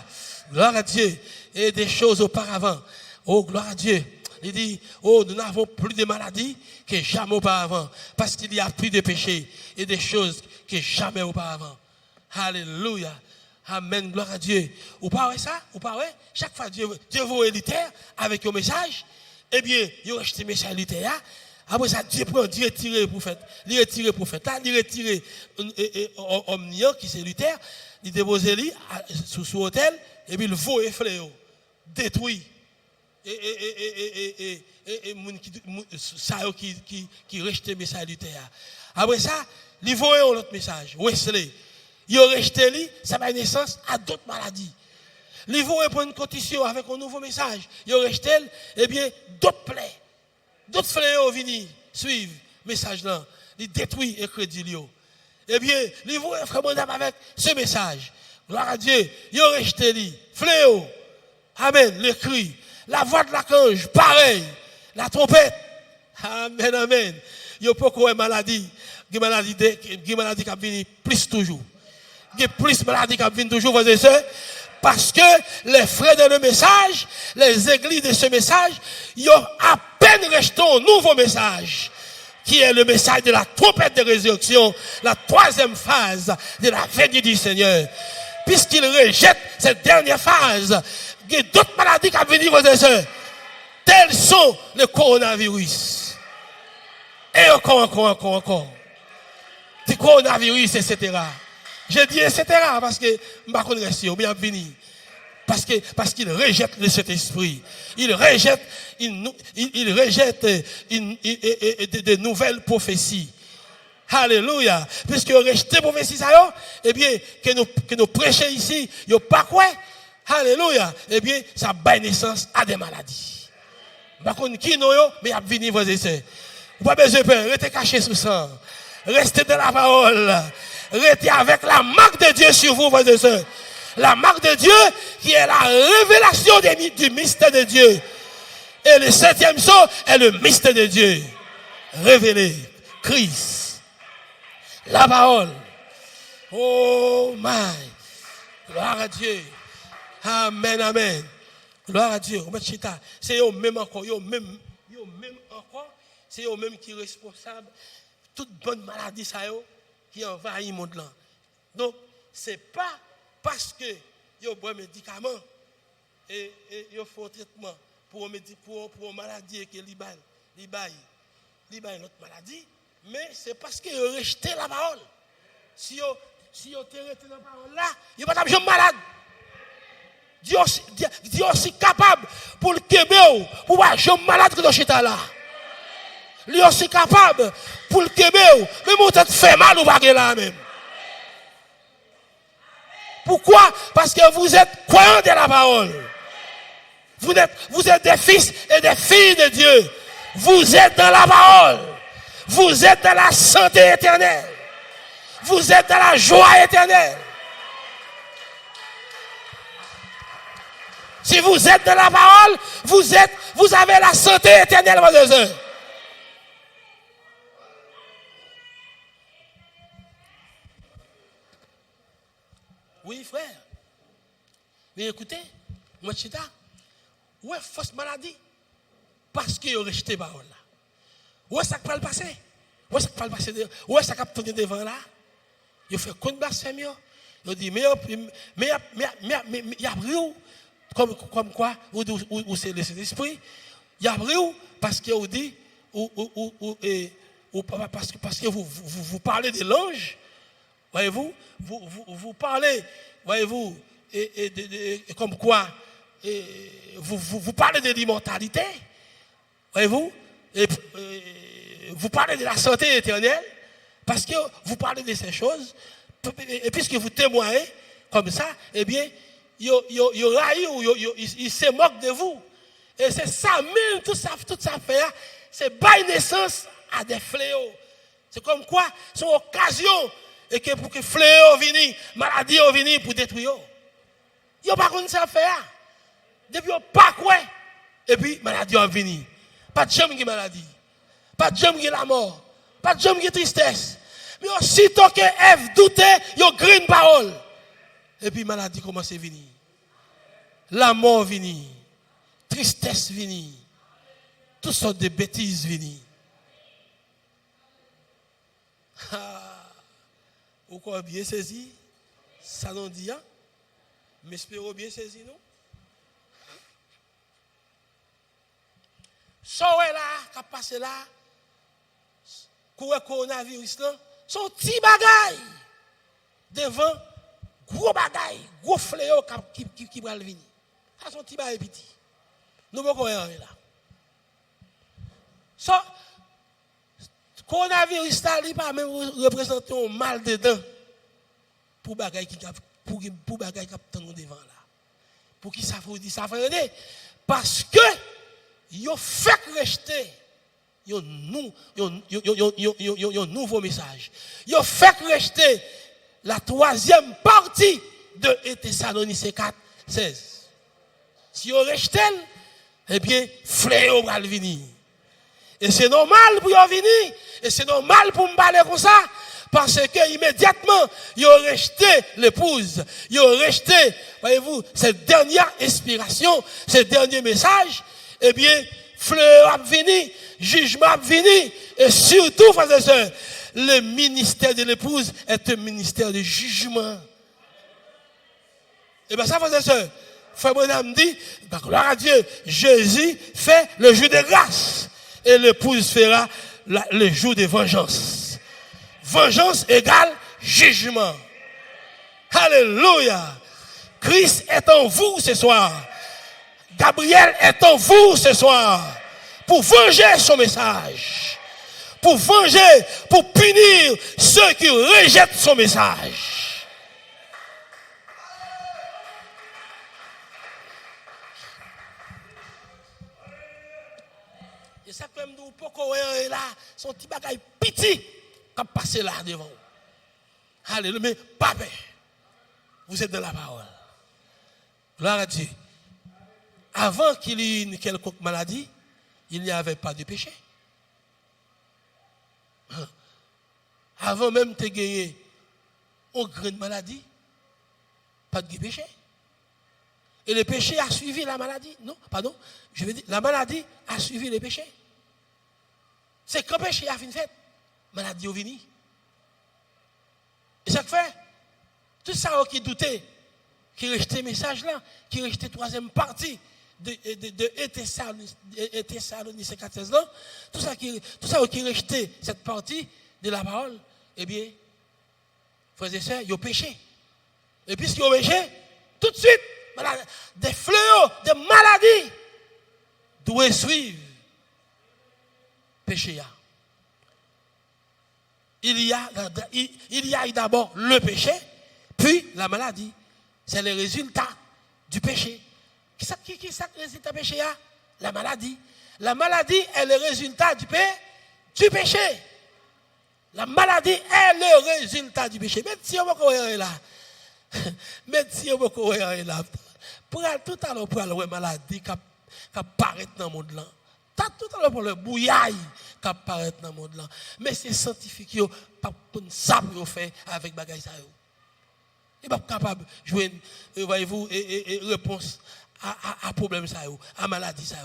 Gloire à Dieu. Et des choses auparavant. Oh, gloire à Dieu. Il dit, oh, nous n'avons plus de maladies que jamais auparavant. Parce qu'il y a plus de péchés et des choses que jamais auparavant. Alléluia. Amen, gloire à Dieu. Ou pas ouais ça? Ou pas ouais? Chaque fois Dieu vous élitaire avec un message, eh bien, il reste le message élitaire. Après ça, Dieu prend, Dieu retire le prophète. Il retire le prophète là, il retire homme qui c'est Luther, il dépose lui sous hôtel, et puis il voit et fléau, détruit. Et ça qui reste le message Luther. Après ça, il voit un autre message, Wesley. Il a rejeté lui, ça va naissance à d'autres maladies. Il voit une condition avec un nouveau message. Il a rejeté, eh bien, d'autres plaies. D'autres fléaux viennent suivre le message là. Ils détruisent le crédit. Eh bien, ils vont frère madame avec ce message. Gloire à Dieu. Ils ont rejeté lui. Fléau. Amen. Le cri. La voix de l'archange. Pareil. La trompette. Amen, amen. Il n'y a pas quoi maladie. Il y a maladie qui vient plus toujours. Il y a plus maladie qui vient toujours, frères et sœurs. Parce que les frères de le message, les églises de ce message, ils ont à peine rejeté un nouveau message, qui est le message de la trompette de résurrection, la troisième phase de la venue du Seigneur. Puisqu'ils rejettent cette dernière phase, il y a d'autres maladies qui vont venir, frères et sœurs. Tels sont le coronavirus. Et encore. Du coronavirus, etc. Je dis etc. parce que je ne sais pas si je vais venir. Parce qu'il rejette le Saint-Esprit. Il rejette de nouvelles prophéties. Alléluia. Puisque rejeter prophétie ça, eh bien, que nous prêchons ici, il n'y a pas quoi. Alléluia. Eh bien, ça donne naissance à des maladies. Par contre, qui nous, mais il a venir, vous savez. Vous n'avez pas besoin de peur. Restez caché sous ça. Restez dans la parole. Restez avec la marque de Dieu sur vous, frères et sœurs. La marque de Dieu qui est la révélation du mystère de Dieu. Et le 7e saut est le mystère de Dieu. Révélé. Christ. La parole. Oh my. Gloire à Dieu. Amen, amen. Gloire à Dieu. C'est eux même encore. C'est eux même qui sont responsables. Toute bonne maladie, ça qui envahit le monde là. Donc, ce n'est pas parce que ils ont un médicament et ils font un traitement pour une maladie qui est l'autre maladie, mais c'est parce qu'ils ont rejeté la parole. Si ils ont rejeté la parole là, ils ne vont pas être malade. Dieu est aussi capable pour le Québec, pour voir un malade que le là. Il est aussi capable pour le Québec, même si vous fait mal ou pas là même. Pourquoi? Parce que vous êtes croyants de la parole. Vous êtes des fils et des filles de Dieu. Vous êtes dans la parole. Vous êtes dans la santé éternelle. Vous êtes dans la joie éternelle. Si vous êtes dans la parole, vous avez la santé éternelle, mes frères. Oui, frère. Mais écoutez, moi, chita, ouais, fausse maladie. Parce qu'il a rejeté la parole là. Ouais, ça peut le passer. Ouais, ça peut le passer. Ouais, ça peut tourner devant là. Il fait contre blasphème. Il dit, mais il y a pris comme quoi, ou c'est l'esprit. Il y a pris parce qu'il dit, parce que vous parlez de l'ange. Voyez-vous, vous parlez, voyez-vous, et comme quoi, vous parlez de l'immortalité, voyez-vous, et vous parlez de la santé éternelle, parce que vous parlez de ces choses, et puisque vous témoignez comme ça, eh bien, il se moque de vous. Et c'est ça même, tout ça fait, c'est bail naissance à des fléaux. C'est comme quoi, c'est une occasion. Et que pour que fléau vienne, maladie vienne pour détruire. Il n'y a pas comme ça faire. Depuis pas quoi. Et puis maladie vienne. Pas de jambe qui maladie. Pas de jambe qui la mort. Pas de jambe qui tristesse. Mais aussitôt que Ève doutait, il y a une parole. Et puis maladie commence à venir. La mort vient. Tristesse vient. Toutes sortes de bêtises viennent. Ou quoi bien saisi, ça nous dit, hein? Mais espérons bien saisir nous. Ça là, qui a passé là, coronavirus là, son petit bagaille devant gros bagaille, gros fléau qui va venir. Ça son petit bagaille petit. Nous ne pouvons pas là. Ça, coronavirus là, il pas même représenter un mal dedans pour bagaille qui pour bagaille qui nous devant là. Pour qui ça faut dire ça frère? Parce que yo fait rejeter un nouveau message. Yo fait rejeter la troisième partie de Thessaloniciens 4, 16. Si yo rejette, eh bien, fléau va venir. Et c'est normal pour yo venir, et c'est normal pour me parler comme ça, parce que immédiatement, yo rejeté l'épouse, yo rejeté, voyez-vous, cette dernière inspiration, ce dernier message, eh bien, fleur a venu, jugement a venu, et surtout, frères et sœurs, le ministère de l'épouse est un ministère de jugement. Et bien ça, frères et sœurs, frère Branham dit, gloire à Dieu, Jésus fait le jour de grâce, et l'épouse fera le jour de vengeance. Vengeance égale jugement. Alléluia. Christ est en vous ce soir. Gabriel est en vous ce soir pour venger son message, pour venger, pour punir ceux qui rejettent son message. Et ça comme nous pourquoi est là, son petit bagage petit qui a passé là devant. Alléluia, mais pas peur. Vous êtes dans la parole. Gloire à Dieu. Avant qu'il y ait une quelconque maladie, il n'y avait pas de péché. Avant même de gagner une grande maladie, pas de péché. Et le péché a suivi la maladie. Non, pardon. Je veux dire, la maladie a suivi le péché. C'est quand le péché a fait, maladie est venue. Et ça fait, tout ça qui doutait, qui rejetait le message là, qui rejetait la troisième partie de Thessaloniciens 4:16 là, tout ça qui rejetait cette partie de la parole, eh bien, frères et sœurs, ils ont péché. Et puisqu'ils ont péché, tout de suite, des fléaux, des maladies doivent suivre péché. Il y a d'abord le péché, puis la maladie. C'est le résultat du péché. Qui est le résultat du péché? La maladie. La maladie est le résultat du péché. La maladie est le résultat du péché. Mais si on va là, mais si on va là, pour tout à l'heure, pour la maladie qui apparaît dans le monde là, tout à l'heure pour le bouillaille qui apparaît dans le monde là. Mais c'est scientifique qui pas ça pour faire avec bagaille ça. Il n'est pas capable de jouer, voyez-vous, et réponse à problème ça, à maladie ça.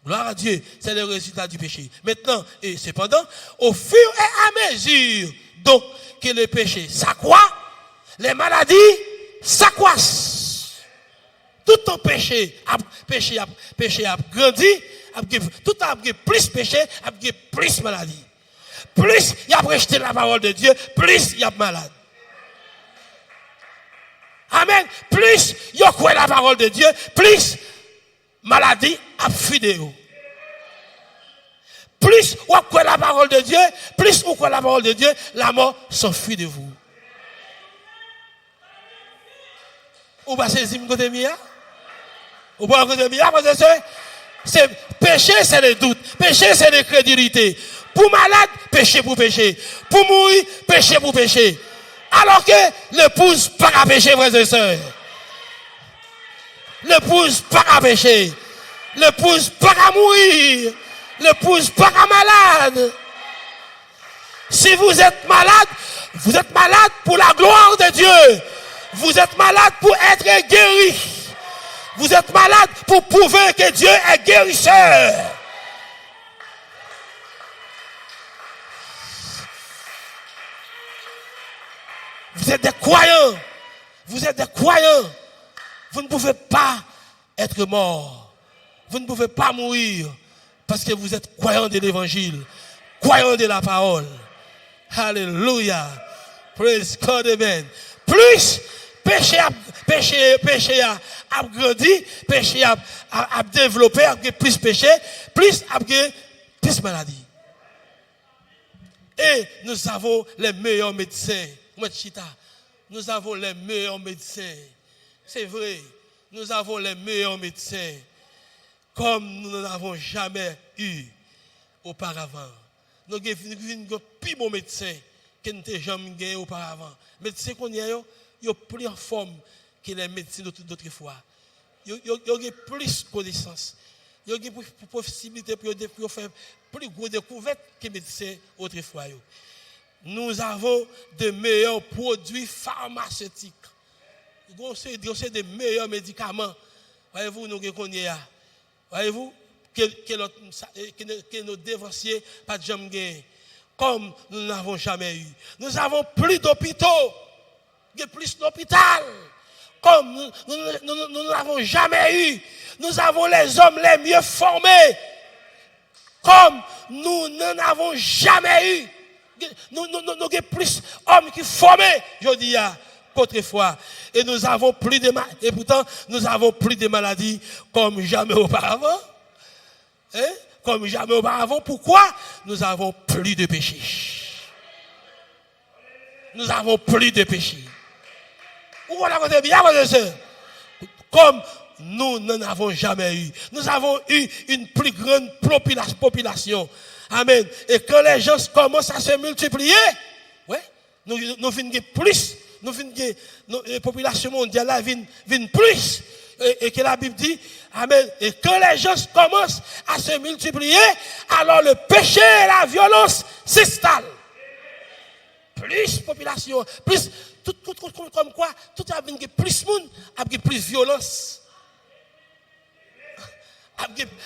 Gloire à Dieu, c'est le résultat du péché. Maintenant, et cependant, au fur et à mesure donc que le péché s'accroît, les maladies s'accroissent. Tout ton péché a grandi, tout a plus péché, a plus maladie. Plus il a rejeté la parole de Dieu, plus il y a malade. Amen. Plus il a croit la parole de Dieu, plus maladie a fui de vous. Plus vous croyez la parole de Dieu, plus vous croyez la parole de Dieu, la mort s'enfuit de vous. Ou pas saisir mon côté mia? Ou pas côté mia? Parce que c'est péché, c'est le doute. Péché, c'est l'incrédulité. Pour malade, péché pour péché. Pour mourir, péché pour péché. Alors que l'épouse pas à pécher, frères et sœurs. L'épouse pas à pécher. L'épouse pas à mourir. L'épouse pas à malade. Si vous êtes malade pour la gloire de Dieu. Vous êtes malade pour être guéri. Vous êtes malade pour prouver que Dieu est guérisseur. Vous êtes des croyants. Vous êtes des croyants. Vous ne pouvez pas être mort. Vous ne pouvez pas mourir parce que vous êtes croyant de l'évangile, croyant de la parole. Alléluia. Praise God, amen. Plus péché a grandi, péché a développé, a plus péché, plus maladie. Et nous avons les meilleurs médecins. Nous avons les meilleurs médecins. C'est vrai, nous avons les meilleurs médecins comme nous n'en avons jamais eu auparavant. Nous avons plus bon médecin que nous n'avons jamais eu auparavant. Médecins qu'on a, ils sont plus en forme que les médecins d'autrefois. Ils ont plus de connaissances. Ils ont plus de possibilités pour faire plus de découvertes que les médecins autrefois. Nous avons de meilleurs produits pharmaceutiques. C'est des meilleurs médicaments. Voyez-vous, nous connaissons. Voyez-vous, que nos dévanciers pas de jamais gagné. Comme nous n'avons jamais eu. Nous avons plus d'hôpitaux. Plus d'hôpital. Comme nous n'avons jamais eu. Nous avons les hommes les mieux formés. Comme nous n'en avons jamais eu. Nous avons plus d'hommes qui formés, je dis, qu'autrefois. Et nous avons plus de maladies. Et pourtant, nous avons plus de maladies comme jamais auparavant. Hein? Comme jamais auparavant. Pourquoi? Nous avons plus de péchés. Nous avons plus de péchés. Vous avez bien, comme nous n'en avons jamais eu. Nous avons eu une plus grande population. Amen. Et quand les gens commencent à se multiplier, ouais, nous venons plus. La population mondiale vient plus. Et que la Bible dit, amen. Et quand les gens commencent à se multiplier, alors le péché et la violence s'installent. Plus population, plus, tout comme quoi, tout a plus monde, avec plus violence.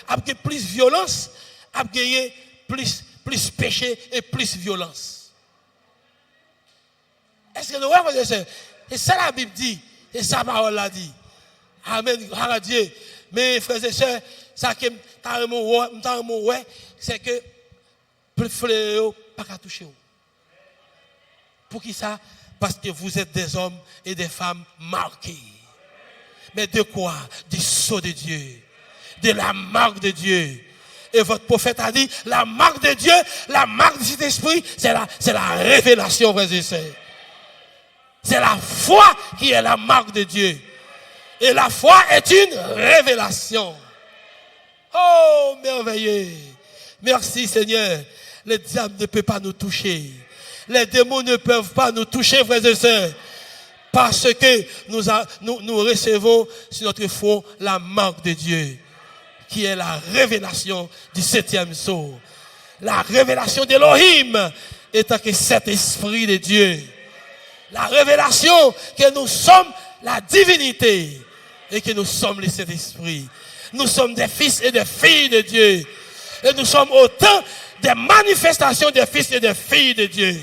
Avec plus violence, avec plus péché et plus violence. Est-ce que nous voyons ça? Et ça la Bible dit, et ça la parole l'a dit. Amen, gloire à Dieu. Mais frères et sœurs, ça que c'est que le fléau pas qu'à toucher. Pour qui ça? Parce que vous êtes des hommes et des femmes marqués. Mais de quoi? Du sceau de Dieu. De la marque de Dieu. Et votre prophète a dit, la marque de Dieu, la marque du Saint-Esprit, c'est la révélation, frères et sœurs. C'est la foi qui est la marque de Dieu. Et la foi est une révélation. Oh, merveilleux. Merci Seigneur. Le diable ne peut pas nous toucher. Les démons ne peuvent pas nous toucher, frères et sœurs. Parce que nous recevons sur notre front la marque de Dieu. Qui est la révélation du 7e sceau. La révélation d'Élohim étant que cet esprit de Dieu. La révélation que nous sommes la divinité et que nous sommes le Saint-Esprit. Nous sommes des fils et des filles de Dieu. Et nous sommes autant des manifestations des fils et des filles de Dieu.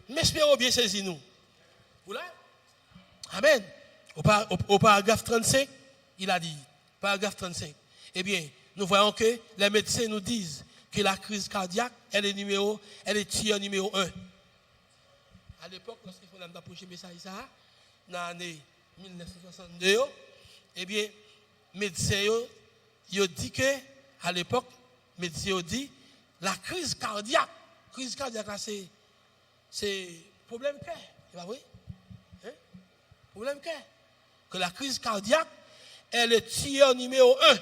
Mais espérons bien saisir nous. Vous là? Amen. Au paragraphe 35, il a dit, paragraphe 35, eh bien, nous voyons que les médecins nous disent que la crise cardiaque, elle est tiers numéro 1. À l'époque, lorsqu'il faut approcher le message, dans l'année 1962, eh bien, médecins, ils ont dit que, à l'époque, médecins ont dit, la crise cardiaque, c'est problème cœur, c'est pas vrai? Hein? Problème cœur. Que la crise cardiaque, elle est tiers numéro 1.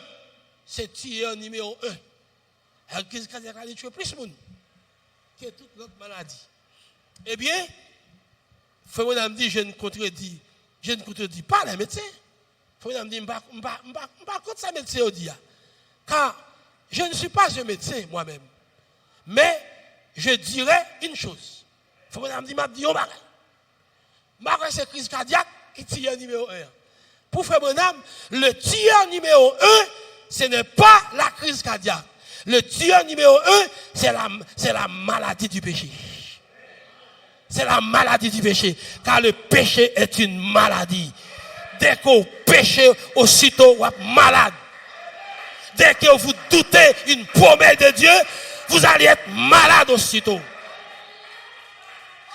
C'est tiers numéro 1. La crise cardiaque, elle tue plus de monde que toute l'autre maladie. Eh bien, frère me dit, je ne contredis pas les médecins. Frère me dit, je ne sais pas contre ça médecin dit. Car je ne suis pas un médecin moi-même. Mais je dirais une chose. Frère me dit, c'est crise cardiaque qui tire numéro 1. Pour Frère Branham, le tiers numéro 1, ce n'est pas la crise cardiaque. Le tueur numéro 1, c'est la maladie du péché. C'est la maladie du péché. Car le péché est une maladie. Dès que vous péchez, aussitôt vous êtes malade. Dès que vous doutez une promesse de Dieu, vous allez être malade aussitôt.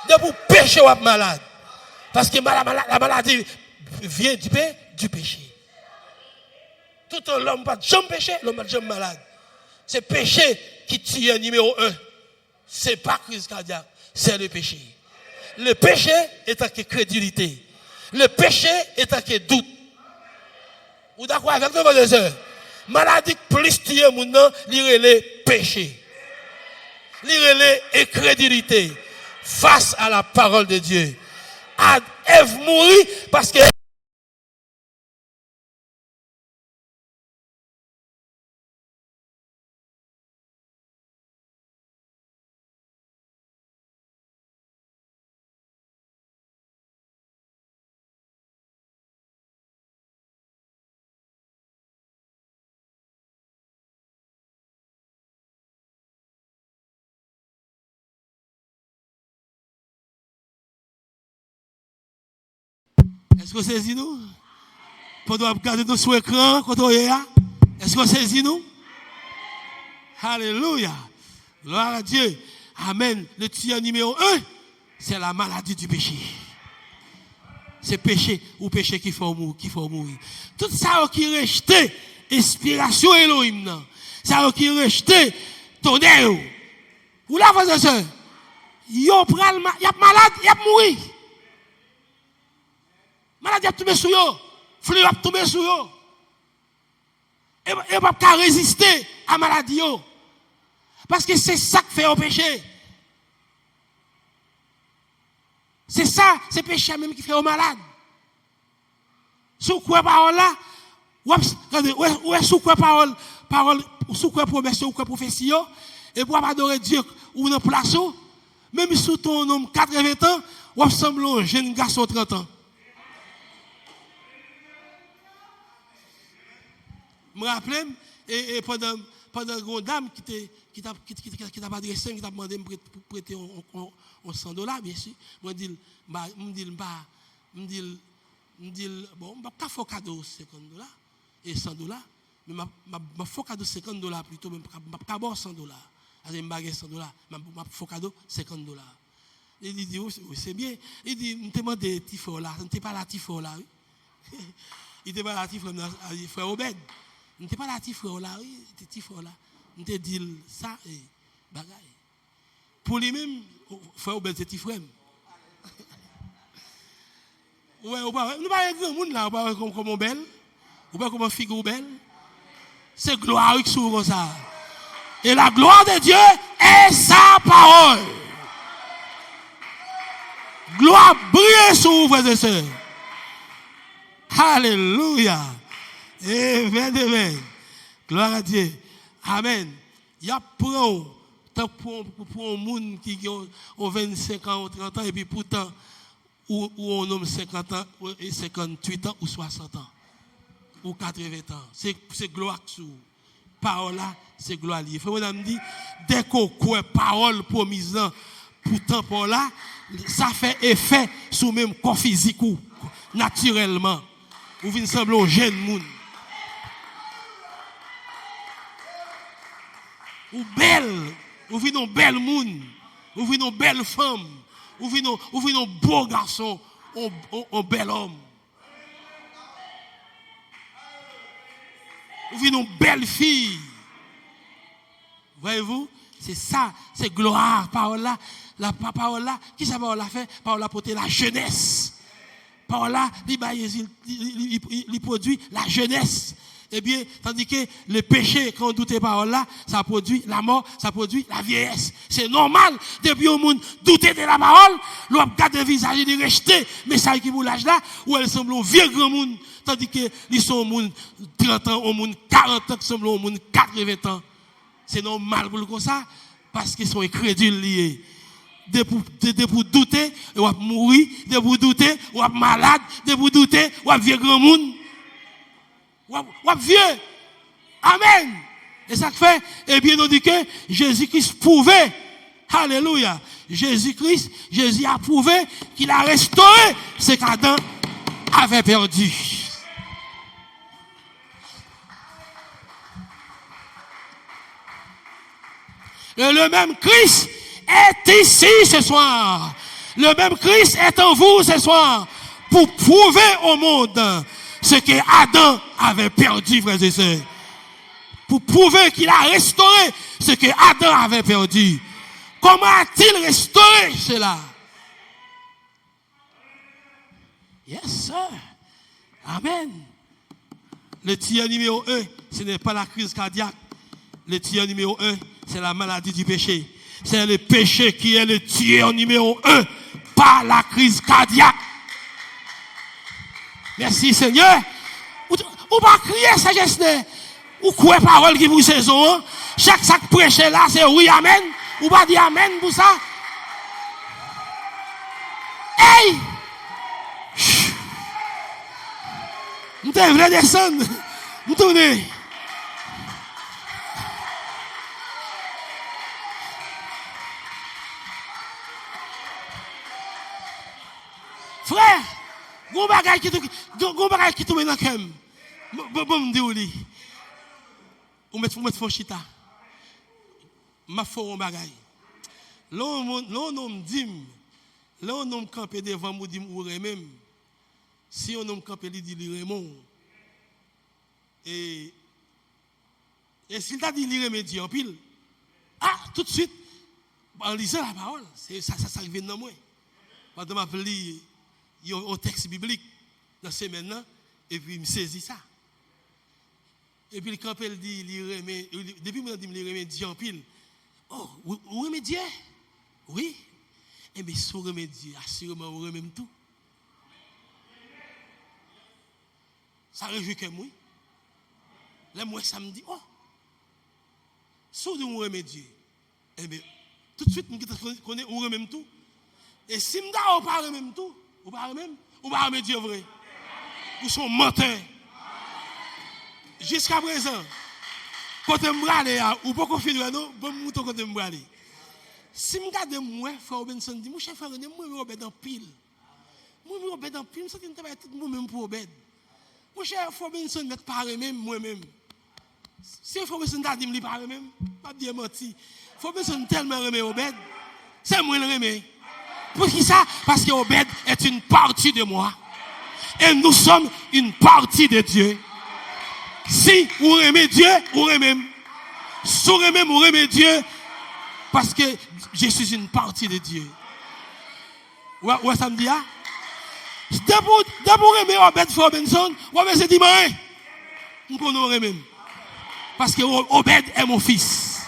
Dès que vous péchez, vous êtes malade. Parce que la maladie vient du péché. Tout l'homme pas jamais péché, l'homme pas jamais malade. C'est péché qui tue numéro 1. C'est pas crise cardiaque, c'est le péché. Le péché est en crédulité. Le péché est en doute. Vous d'accord avec nous, mes sœurs? Maladie plus tue mon nom, lire les péchés. Lire les incrédulité face à la parole de Dieu. Ève mourit parce que est-ce que c'est nous? Pendant que regarder nous sur l'écran, quand on est là, est-ce que c'est nous? Alléluia. Gloire à Dieu. Amen. Le tueur numéro 1, c'est la maladie du péché. C'est péché ou péché qui faut mourir. Tout ça qui reste, inspiration Elohim, ça qui reste, tonnerre. Ou là, frères et sœurs, y a malade, y a mourir. Maladie a tombé sur eux, flux a tombé sur eux. Et pas résister à la maladie. Parce que c'est ça qui fait au péché. C'est ça, c'est péché même qui fait au malade. Sous quoi parole là, ou sous quoi parole, sous quoi promesse ou quoi prophétie, et pour adorer Dieu ou dans place, même sous ton homme 80 ans, ou ressemble à un jeune garçon 30 ans. Je me rappelle, et pendant une dame qui t'a adressé, qui t'a demandé de prêter $100, bien sûr, je dis, bon, je ne vais pas faire cadeau $50 et $100, mais je vais faire cadeau $50 plutôt, mais je ne vais pas avoir $100. Je vais faire $100, mais je vais faire cadeau $50. Il dit, oui, c'est bien. Il dit, je te demande des petits frères là, je ne t'ai pas la petite frère là. Il te pas la petite frère Obed. Je n'étais pas là, petit frère là, oui, petit frère là. Je te dis ça et bagaille. Pour lui-même, frère Obed, c'est petit frère. Ouais, nous pas un grand monde là, pas comme on belle, ou pas comme un figure belle. C'est gloire qui s'ouvre comme ça. Et la gloire de Dieu est sa parole. Gloire brille sur vous, frères et sœurs. Alléluia. Amen. Gloire à Dieu. Amen. Il y a pour un monde qui a 25 ans ou 30 ans et puis pourtant ou on homme 50 ans et 58 ans ou 60 ans ou 80 ans. C'est gloire sur parole là, c'est gloire liée. Frère madame dit dès qu'on croit parole promise pourtant pour là, ça fait effet sur même corps physique ou naturellement. Vous venez sembler un jeune monde. Ou belle, ou venez un bel monde, ou venez une belle femme, ou venez un beau garçon, un bel homme. Ou venez une belle fille. Voyez-vous, c'est ça, c'est gloire, parole là, la parole là, qui ça parole là fait? Parole là porter la jeunesse. Parole là, il produit la jeunesse. Eh bien, tandis que le péché, quand on doute parole là, ça produit la mort, ça produit la vieillesse. C'est normal, depuis au monde, douter de la parole, l'on regarde le visage et de rester, mais ça qui vous l'âge là, où elle semble un vieux grand monde, tandis que ils sont au monde 30 ans, au monde 40 ans, qui semblent au monde 80 ans. C'est normal pour le comme ça, parce qu'ils sont incrédules liés. De pour douter, ou à mourir, de pour douter, ou à malade, de pour douter, ou à vieux grand monde. Ou vieux. Amen. Et ça fait, eh bien, nous dit que Jésus-Christ prouvait, alléluia, Jésus a prouvé qu'il a restauré ce qu'Adam avait perdu. Et le même Christ est ici ce soir. Le même Christ est en vous ce soir pour prouver au monde ce que Adam avait perdu, frères et sœurs. Pour prouver qu'il a restauré ce que Adam avait perdu. Comment a-t-il restauré cela? Yes, sir. Amen. Le tiers numéro 1, ce n'est pas la crise cardiaque. Le tiers numéro 1, c'est la maladie du péché. C'est le péché qui est le tiers numéro 1, pas la crise cardiaque. Merci Seigneur. Ou pas crier sagesse, ou quoi parole qui vous saison. Chaque sac prêché là, c'est oui, amen. Ou pas dire amen pour ça. Hey! Nous devons descendre. Nous tournons. Frère, gon bagay qui tombe dans kem. Bon me dire li. Ou mettre chita. Ma fò un bagay. L'on me dit, l'on me camper devant moi dit ou remem. Si on me camper li dit li remon. Et s'il t'a dit li remédier en pile. Ah, tout de suite en lisant la parole, c'est ça arrive dans moi. Pendant m'a li un texte biblique dans ces maintenant et puis il me saisit ça. Et puis le camp il dit depuis moi dit il remédier en pile. Oh, vous remédiez? Oui. Et bien si vous remédiez, assurément vous remédiez tout. Ça réjouit que moi. Là moi ça me dit oh. Si vous remédiez, eh bien tout de suite je connais vous remédiez tout. Et si je ne pas remédier tout, ou pas remédier vrai. Vous sont menteurs. Jusqu'à présent, quand je me regarde, ou pas confiner, non, bon mouton quand je me regarde. Si je regarde moi, frère Robinson dit, mon chef frère, moi je me obède en pile. Moi je me obède en pile, je ne sais pas tout moi-même pour obède. Mon chef frère Robinson n'est pas même moi-même. Si frère Robinson t'a dit me pas même, pas bien menti. Frère Robinson tellement remet obède, c'est moi le remet. Pour qui ça? Parce que obède est une partie de moi. Et nous sommes une partie de Dieu. Si vous aimez Dieu, vous aimez. Si vous aimez, vous aimez Dieu. Parce que je suis une partie de Dieu. Ouais, ça me dit, ah? D'abord, aimer Obed Robinson, ouais, c'est dit, mais, nous connaissons même. Parce que Obed est mon fils.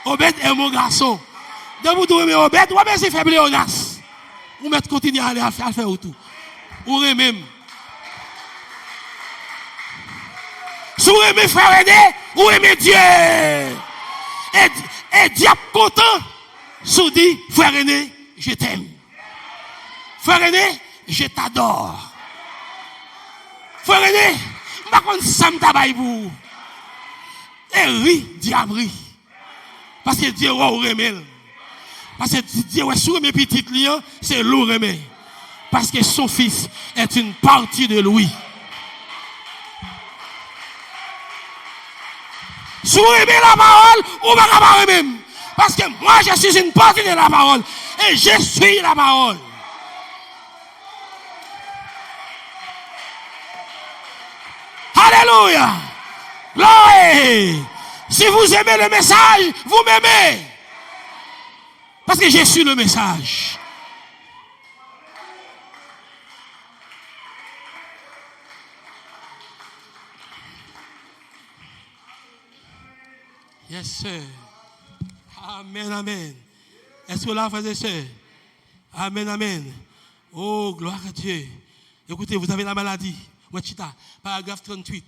Obed est mon garçon. D'abord, vous aimez Obed, ouais, c'est faible Léonas. Vous mettez continuer à aller à faire tout. Vous aimez même. Si vous aimez frère René, vous aimez Dieu. Et diable content, si vous dites, frère René, je t'aime. Frère René, je t'adore. Frère René, je ne sais pas si ça me tabaye pour. Et oui, diable rit. Parce que Dieu va vous aimer. Parce que Dieu, si vous aimez petit lion, c'est l'eau aimer. Parce que son fils est une partie de lui. Si vous aimez la parole, vous ne pouvez pas même. Parce que moi, je suis une partie de la parole. Et je suis la parole. Alléluia. Gloire. Si vous aimez le message, vous m'aimez. Parce que je suis le message. Yes, sir. Amen, amen. Est-ce que là, frères et sœurs? Amen, amen. Oh, gloire à Dieu. Écoutez, vous avez la maladie. Wachita, paragraphe 38.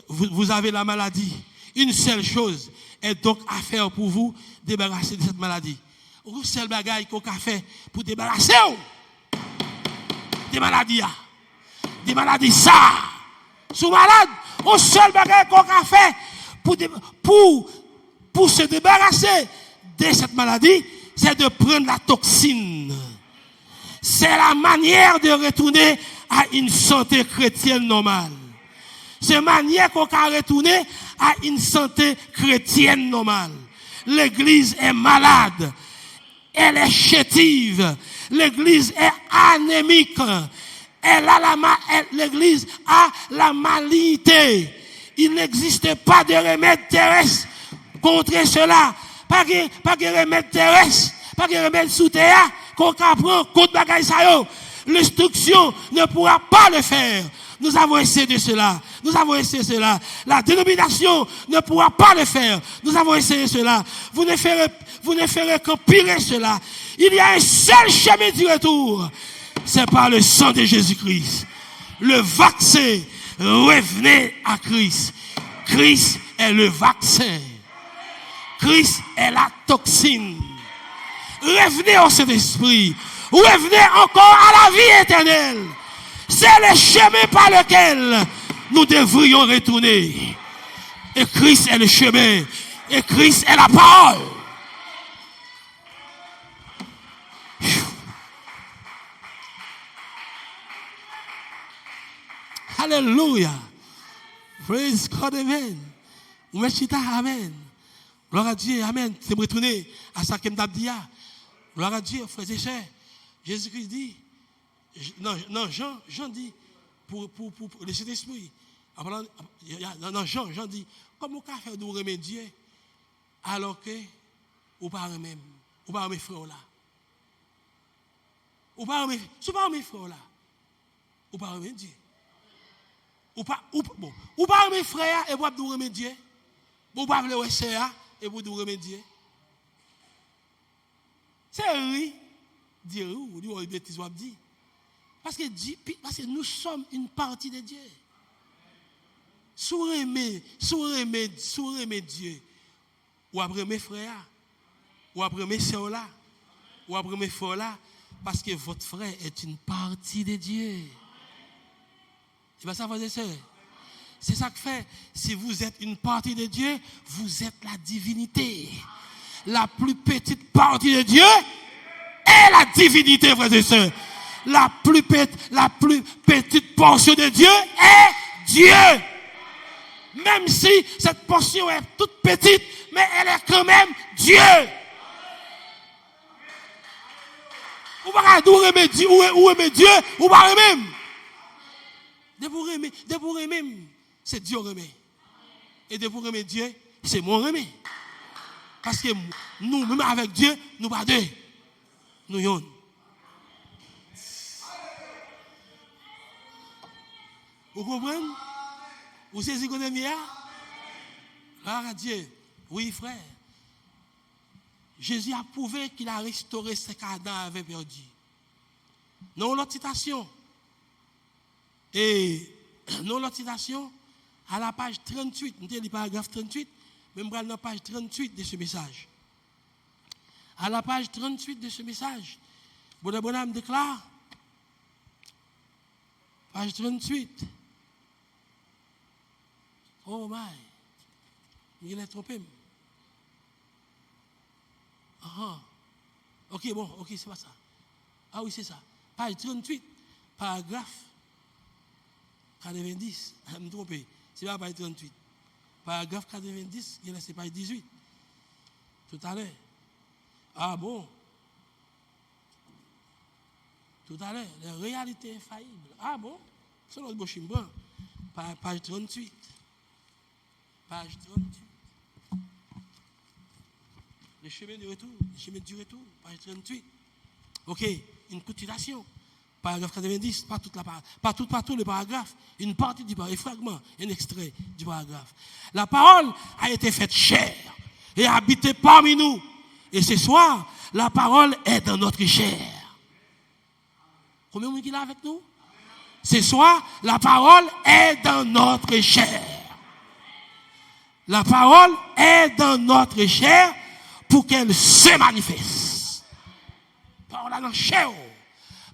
Vous avez la maladie. Une seule chose est donc à faire pour vous débarrasser de cette maladie. Une seule bagaille qu'on a fait pour débarrasser des maladies. Des maladies ça. Sous malade, une seule bagaille qu'on a fait pour se débarrasser de cette maladie, c'est de prendre la toxine. C'est la manière de retourner à une santé chrétienne normale. C'est la manière qu'on peut retourner à une santé chrétienne normale. L'église est malade. Elle est chétive. L'église est anémique. L'église a la malignité. Il n'existe pas de remède terrestre contre cela. Pas de remède terrestre. Pas de remède sous terre qu'on apprend contre bagaille ça yo. L'instruction ne pourra pas le faire. Nous avons essayé de cela. Nous avons essayé cela. La dénomination ne pourra pas le faire. Nous avons essayé cela. Vous ne ferez qu'empirer cela. Il y a un seul chemin du retour. C'est par le sang de Jésus-Christ. Le vaccin, revenez à Christ. Christ est le vaccin. Christ est la toxine. Revenez au Saint-Esprit. Revenez encore à la vie éternelle. C'est le chemin par lequel nous devrions retourner. Et Christ est le chemin. Et Christ est la parole. Alléluia. Praise God, amen. Amen. Gloire à Dieu, amen. C'est me retourner à ça que je dit. Gloire à Dieu, frères et sœurs. Jésus-Christ dit, non, Jean dit, pour le Saint-Esprit. Non, Jean dit, comment on peut faire de remédier alors que ou pas même, ou pas mes frères là. Ou pas mes frères là. Ou pas remédier. Ou pas mes frères et pour nous remédier. Ou pas les frères et pour nous remédier. C'est oui. Dire ou dire bêtise ou dire. Parce que nous sommes une partie de Dieu. Sourez-moi Dieu. Ou après mes frères, ou après mes soeurs là, ou après mes frères là, parce que votre frère est une partie de Dieu. C'est pas ça, frères et sœurs? C'est ça que fait. Si vous êtes une partie de Dieu, vous êtes la divinité. La plus petite partie de Dieu est la divinité, frères et sœurs. La plus petite portion de Dieu est Dieu. Même si cette portion est toute petite, mais elle est quand même Dieu. Ou pas aimer Dieu, ou aimer Dieu, ou pas aimer. De pour aimer, c'est Dieu aimer. Et de pour aimer Dieu, c'est moi aimer. Parce que nous, même avec Dieu, nous pas deux. Nous yon. Vous comprenez? Vous saisissez qu'on est bien? Gloire à Dieu. Oui, frère. Jésus a prouvé qu'il a restauré ce cadavre perdu. Non, l'autre citation. Et non, l'autre citation, à la page 38, nous avons le paragraphe 38, même dans la page 38 de ce message. À la page 38 de ce message, Bonhomme déclare, page 38. Oh my, il est trompé. Ok, bon, ok, c'est pas ça. Ah oui, c'est ça. Page 38, paragraphe 90. Je me trompe, c'est pas page 38. Paragraphe 90, c'est page 18. Tout à l'heure. Ah bon? Tout à l'heure, la réalité infaillible. Ah bon? C'est notre beau chimbran. Page 38. Page 38. Le chemin du retour, page 38. Ok, une continuation. Paragraphe 90, pas tout le paragraphe, une partie du paragraphe, un fragment, un extrait du paragraphe. La parole a été faite chair et a habité parmi nous. Et ce soir, la parole est dans notre chair. Combien de monde qui est là avec nous? Ce soir, la parole est dans notre chair. La parole est dans notre chair pour qu'elle se manifeste. Parole dans la chair.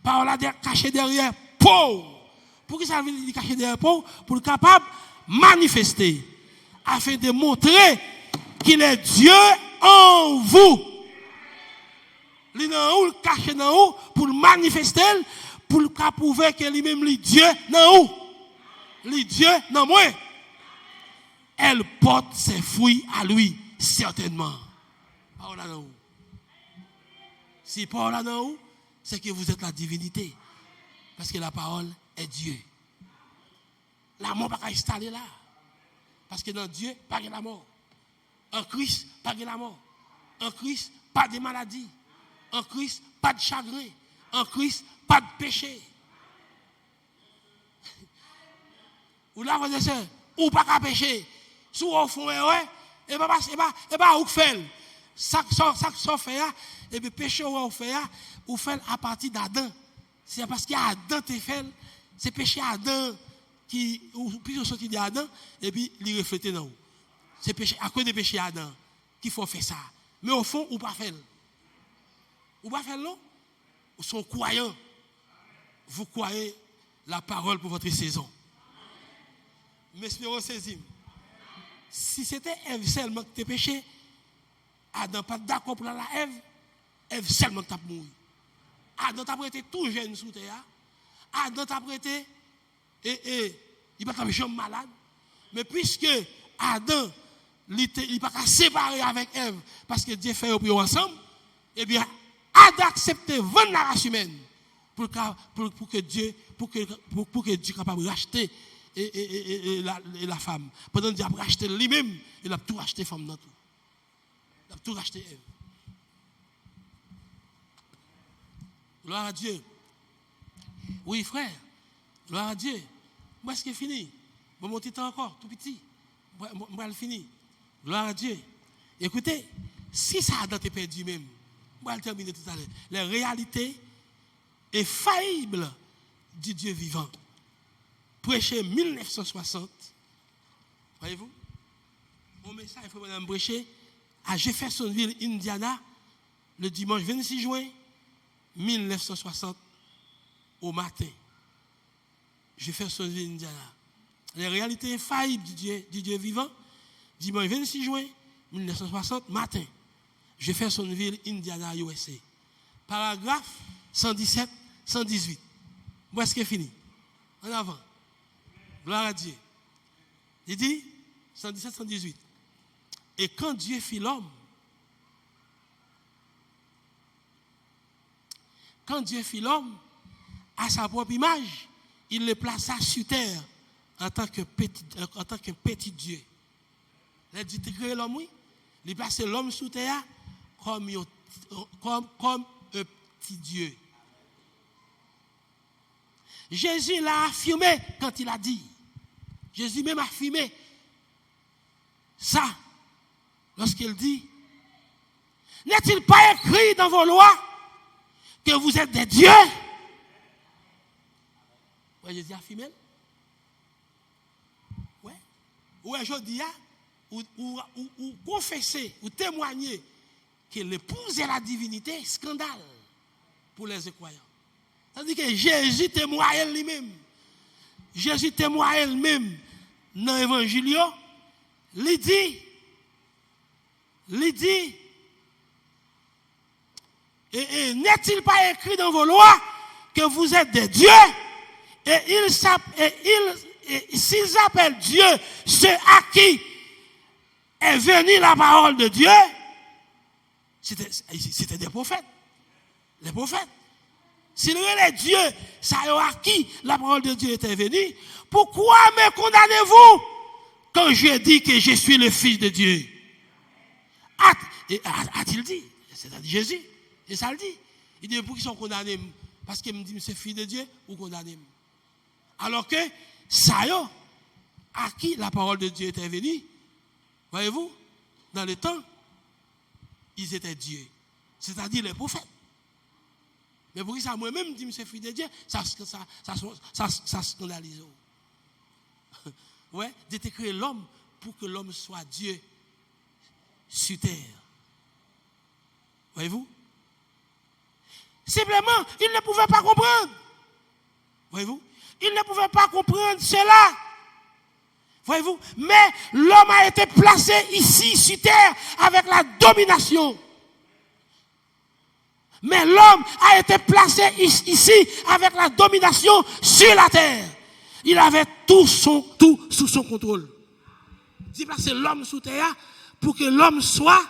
Parole cachée derrière peau. Pour que ça vienne cacher derrière peau? Pour être capable de manifester. afin de montrer qu'il est Dieu en vous. Il est dans vous, caché dans vous, pour le manifester, pour le prouver que lui-même est Dieu dans vous. Le Dieu dans moi. Elle porte ses fruits à lui, certainement. Parole dans vous. Si parole dans vous, c'est que vous êtes la divinité. Parce que la parole est Dieu. La mort n'est pas installée là. Parce que dans Dieu, pas de la mort. En Christ, pas de la mort. En Christ, pas de maladie. En Christ, pas de chagrin. En Christ, pas de péché. Ou là, vous êtes ou pas qu'à pécher. Si vous faites erreur, et pas où faire. Ça fait, et bien péché ou fait à partir d'Adam. C'est parce qu'il y a Adam qui fait, c'est péché Adam qui, ou puis sorti d'Adam, et puis il reflète dans vous. C'est péché, à cause de péché Adam, qu'il faut faire ça. Mais au fond, ou pas faire. Ou pas faire non? Vous sont croyants. Vous croyez la parole pour votre saison. Mais espérons saisir. Si c'était Ève seulement qui était péché, Adam pas d'accord pour la Ève seulement qui t'a mouru. Adam t'a prêté tout jeune sous terre. Adam t'a prêté il pas jamais malade. Mais puisque Adam il pas qu'à séparer avec Ève parce que Dieu fait eux ensemble, eh bien Adam accepté vendre la race humaine pour que Dieu capable de racheter et la femme. Pendant que Dieu a racheté lui-même, il a tout racheté femme dans tout. Il a tout racheté Ève. Gloire à Dieu. Oui, frère. Gloire à Dieu. Moi, est-ce que c'est fini? Bon, mon petit temps encore, tout petit. Moi, le fini. Gloire à Dieu. Écoutez, si ça a été perdu même, moi, je vais terminer tout à l'heure. La réalité est faillible du Dieu vivant. Prêcher 1960. Voyez-vous? Mon message, il faut me prêcher à Jeffersonville, Indiana, le dimanche 26 juin 1960 au matin. Jeffersonville, Indiana. La réalité infaillible du Dieu vivant, dimanche 26 juin 1960, matin. Jeffersonville, Indiana, USA. Paragraphe 117, 118. Où est-ce qu'il est fini? En avant. Gloire à Dieu. Il dit, 117, 118. Et quand Dieu fit l'homme, à sa propre image, il le plaça sur terre en tant que petit Dieu. Il a dit, tu crées l'homme, oui. Il place l'homme sur terre comme un petit Dieu. Jésus l'a affirmé quand il a dit. Jésus même a affirmé ça lorsqu'il dit, n'est-il pas écrit dans vos lois que vous êtes des dieux? Ouais, Jésus a affirmé. Ouais. Ou aujourd'hui, ou confesser, ou témoigner que l'épouse est la divinité, scandale pour les croyants. C'est-à-dire que Jésus témoigne lui-même. Jésus témoigne lui-même dans l'évangile. Il dit, n'est-il pas écrit dans vos lois que vous êtes des dieux? Et s'ils appellent Dieu ceux à qui est venue la parole de Dieu, c'était des prophètes. Les prophètes. S'il est Dieu, ça à qui la parole de Dieu était venue, pourquoi me condamnez-vous quand je dis que je suis le Fils de Dieu? A-t-il dit? C'est-à-dire Jésus. Et ça le dit. Il dit, pour qu'ils sont condamnés, parce qu'il me dit, c'est Fils de Dieu, ou condamnés. Alors que, ça y est, à qui la parole de Dieu était venue, voyez-vous, dans le temps, ils étaient Dieu. C'est-à-dire les prophètes. Mais pour ça, moi-même, je dis, c'est Fils de Dieu, ça scandalise. Ouais, de créer l'homme pour que l'homme soit Dieu sur terre. Voyez-vous? Simplement, il ne pouvait pas comprendre. Voyez-vous? Il ne pouvait pas comprendre cela. Voyez-vous? Mais l'homme a été placé ici, sur terre, avec la domination. Mais l'homme a été placé ici, avec la domination sur la terre. Il avait tout sous son contrôle. Il placer l'homme sous terre pour que l'homme soit,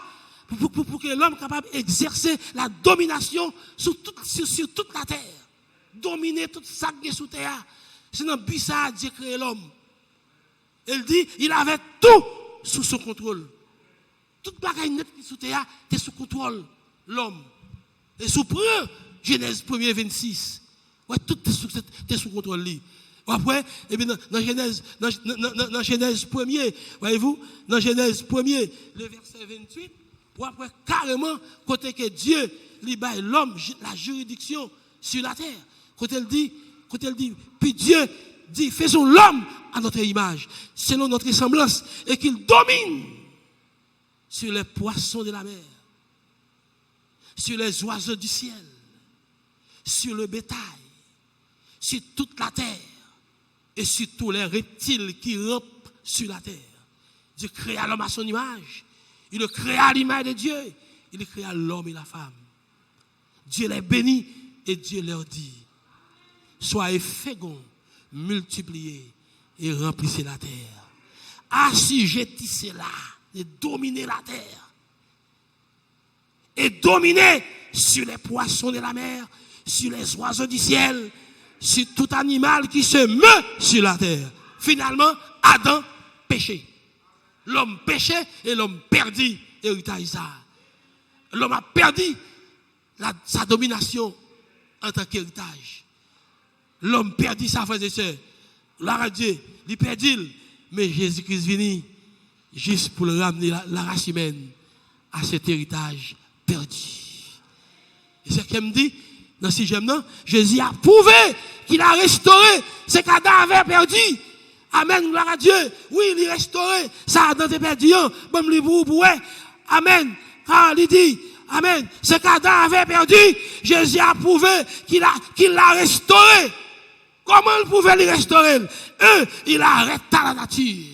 pour que l'homme soit capable d'exercer la domination sur toute la terre. Dominer tout ça qui est sous terre. C'est dans le but ça Dieu créé l'homme. Il dit, il avait tout sous son contrôle. Toute bagaille nette qui est sous terre, c'est sous contrôle l'homme. Et sous Genèse 1er 26. Ouais, tout est sous contrôle. Après, et bien dans Genèse 1er, voyez-vous, dans Genèse 1er, le verset 28, ou après carrément, côté que Dieu libère l'homme la juridiction sur la terre. Côté il dit, puis Dieu dit, faisons l'homme à notre image, selon notre semblance, et qu'il domine sur les poissons de la mer, sur les oiseaux du ciel, sur le bétail, sur toute la terre, et sur tous les reptiles qui rampent sur la terre. Dieu créa l'homme à son image. Il le créa à l'image de Dieu. Il créa l'homme et la femme. Dieu les bénit et Dieu leur dit, soyez féconds, multipliez et remplissez la terre. Assujettissez-la et dominez la terre. Et dominez sur les poissons de la mer, sur les oiseaux du ciel, sur tout animal qui se meut sur la terre. Finalement, Adam péchait. L'homme péchait et l'homme perdit l'héritage. L'homme a perdu sa domination en tant qu'héritage. L'homme perdit sa frère et sœur. Gloire à Dieu, il perdit. Mais Jésus-Christ venu juste pour le ramener la race humaine à cet héritage perdu. Et c'est ce qu'il me dit dans ce j'aime, Jésus a prouvé qu'il a restauré ce qu'Adam avait perdu. Amen, gloire à Dieu. Oui, il a restauré ça Adam était perdu. Bon, lui pour amen. Car il dit, amen, ce qu'Adam avait perdu, Jésus a prouvé qu'il l'a restauré. Comment il pouvait le restaurer? Il arrêta la nature.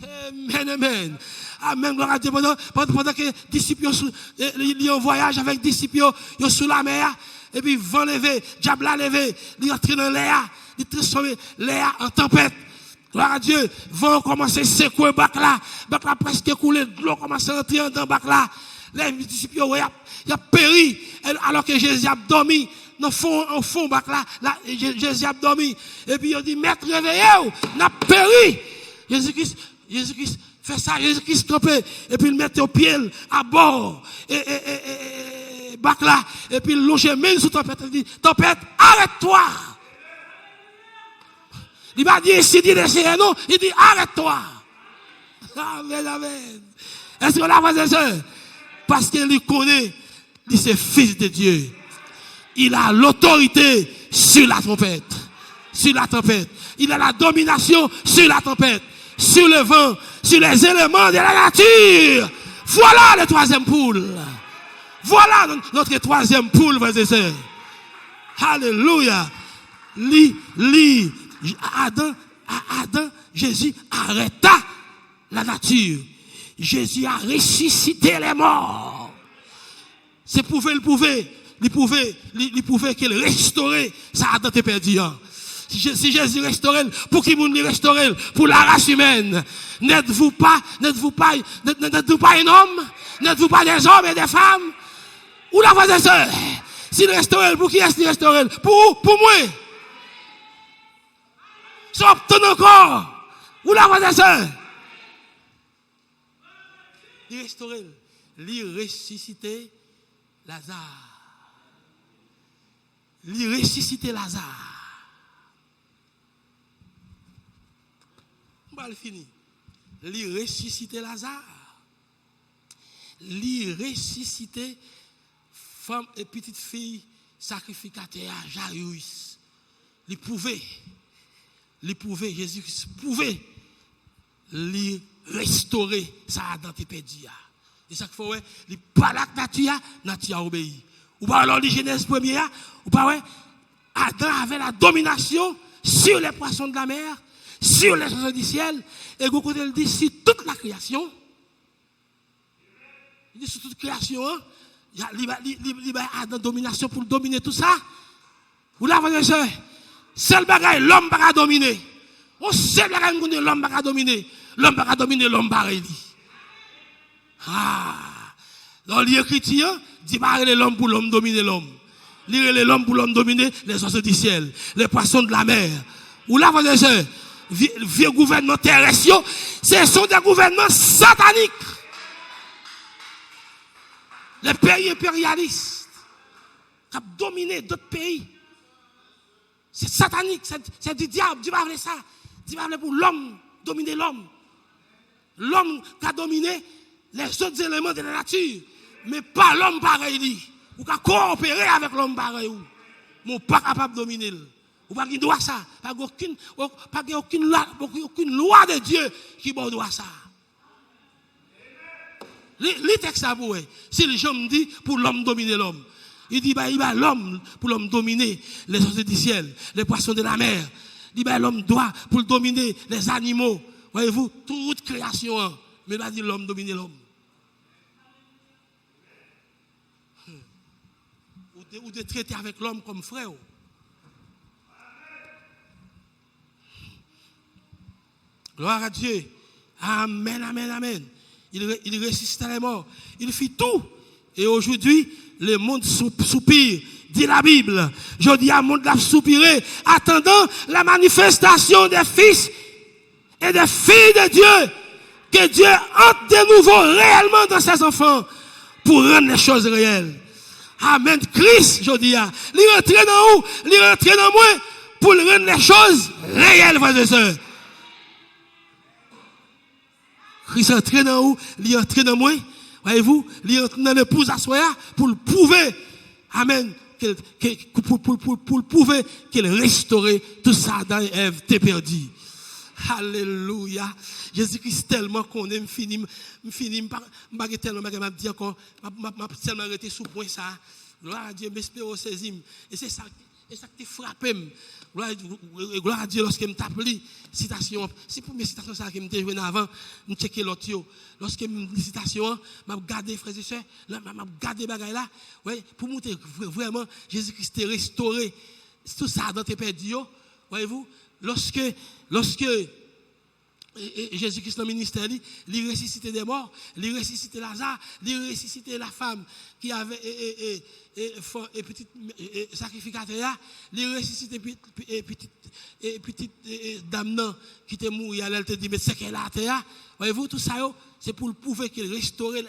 Amen, amen. Amen, gloire à Dieu. Pendant que les disciples sont en voyage avec les disciples sous la mer, et puis vent levé, diable a levé, il entre dans l'air, il transforme l'air en tempête. Gloire à Dieu. Vent commence à secouer bac là presque coulé, de l'eau commence à entrer dans bac là. Les disciples il a péri alors que Jésus a dormi. Dans fond bac là, Jésus a dormi. Et puis il dit, maître, réveillez-vous, n'a péri. Jésus-Christ fait ça, Jésus-Christ campé. Et puis il met au pied à bord. Et bac là. Et puis il longe même sous tempête. Il dit, tempête, arrête-toi. Il va dire, si il dit, non, il dit, arrête-toi. Amen, amen. Est-ce qu'on a frères et sœurs? Parce qu'il connaît, il c'est fils de Dieu. Il a l'autorité sur la tempête. Sur la tempête. Il a la domination sur la tempête. Sur le vent. Sur les éléments de la nature. Voilà le troisième poule. Voilà notre troisième poule, frères et sœurs. Alléluia. Adam, Jésus arrêta la nature. Jésus a ressuscité les morts. C'est prouvé, il pouvait qu'il restaurait ça a été perdu. Si Jésus restaurait, pour qui vous le restaurer? Pour la race humaine. N'êtes-vous pas un homme? N'êtes-vous pas des hommes et des femmes? Ou la frère et sœur? S'il restaurait, pour qui est-ce qu'il restaurait? Pour moi. S'obtenez encore. Ou la frère et sœur? Il restaurait, il ressuscité Lazare. Il ressuscité Lazare. On va le finir. Il ressuscité Lazare. Il ressuscité femme et petite fille sacrificateur Jairus. Il pouvait, Jésus pouvait lui restaurer ça dans tes pédis. Et ça qu'il faut, il parle à la nature obéit. Ou pas alors, les Genèse première, ou pas, Adam avait la domination sur les poissons de la mer, sur les choses du ciel. Et vous côté il dit sur toute la création. Il dit sur toute création, il y a une domination pour dominer tout ça. Vous l'avez dit, seul bagage, l'homme ne peut pas dominer. On sait que l'homme ne peut pas dominer. L'homme ne peut pas dominer l'homme pareil. Dans l'écriture, dit pas l'homme pour l'homme dominer l'homme. Lire l'homme pour l'homme dominer les oiseaux du ciel, les poissons de la mer. Ou là, vous avez vieux gouvernements terrestres, ce sont des gouvernements sataniques. Les pays impérialistes qui ont dominé d'autres pays. C'est satanique, c'est du diable. Dieu va faire ça. Dieu va faire pour l'homme, dominer l'homme. L'homme qui a dominé les autres éléments de la nature, mais pas l'homme pareil. Ou qui a coopéré avec l'homme pareil. Mais pas capable de dominer. Ou pas qu'il doit ça. Pas aucune loi de Dieu qui doit ça. Les textes à vous, si les gens me disent pour l'homme dominer l'homme, il dit il va l'homme pour l'homme dominer les oiseaux du ciel, les poissons de la mer. Il dit l'homme doit pour dominer les animaux. Voyez-vous, toute création, mais il va dire l'homme dominer l'homme. Ou de traiter avec l'homme comme frère. Gloire à Dieu. Amen, amen, amen. Il ressuscite les morts. Il fit tout. Et aujourd'hui, le monde soupire. Dit la Bible. Je dis à monde l'a soupiré, attendant la manifestation des fils et des filles de Dieu. Que Dieu entre de nouveau réellement dans ses enfants pour rendre les choses réelles. Amen. Christ, je dis, il rentre dans où? Il rentre dans moi pour rendre les choses réelles, frères et sœurs. Christ entre dans où? Il entre dans moi. Voyez-vous? Il entre dans l'épouse à soi pour le prouver. Amen. Pour prouver qu'il restaurait tout ça dans Ève t'es perdu. Alléluia. Jésus-Christ tellement qu'on aime fini m'a tellement m'a dit encore m'a tellement arrêté sous point ça. Gloire à Dieu, m'espère au 16e et c'est ça qui frappe. Gloire à Dieu lorsque me tape li citation, c'est pour mes citations ça que me joué avant, me checker l'autre yo. Lorsque me citation, m'a regarder frères et sœurs, m'a regarder bagaille là, ouais, pour montrer vraiment Jésus-Christ est restauré tout ça dans tes perdu. Voyez-vous, lorsque Jésus-Christ dans le ministère, il ressuscité des morts, il ressuscité Lazare, il ressuscité la femme qui avait petite sacrificateur, il ressuscité petite dame qui était morte, elle te dit mais c'est qu'elle a terre. Voyez-vous tout ça c'est pour prouver qu'il restaurait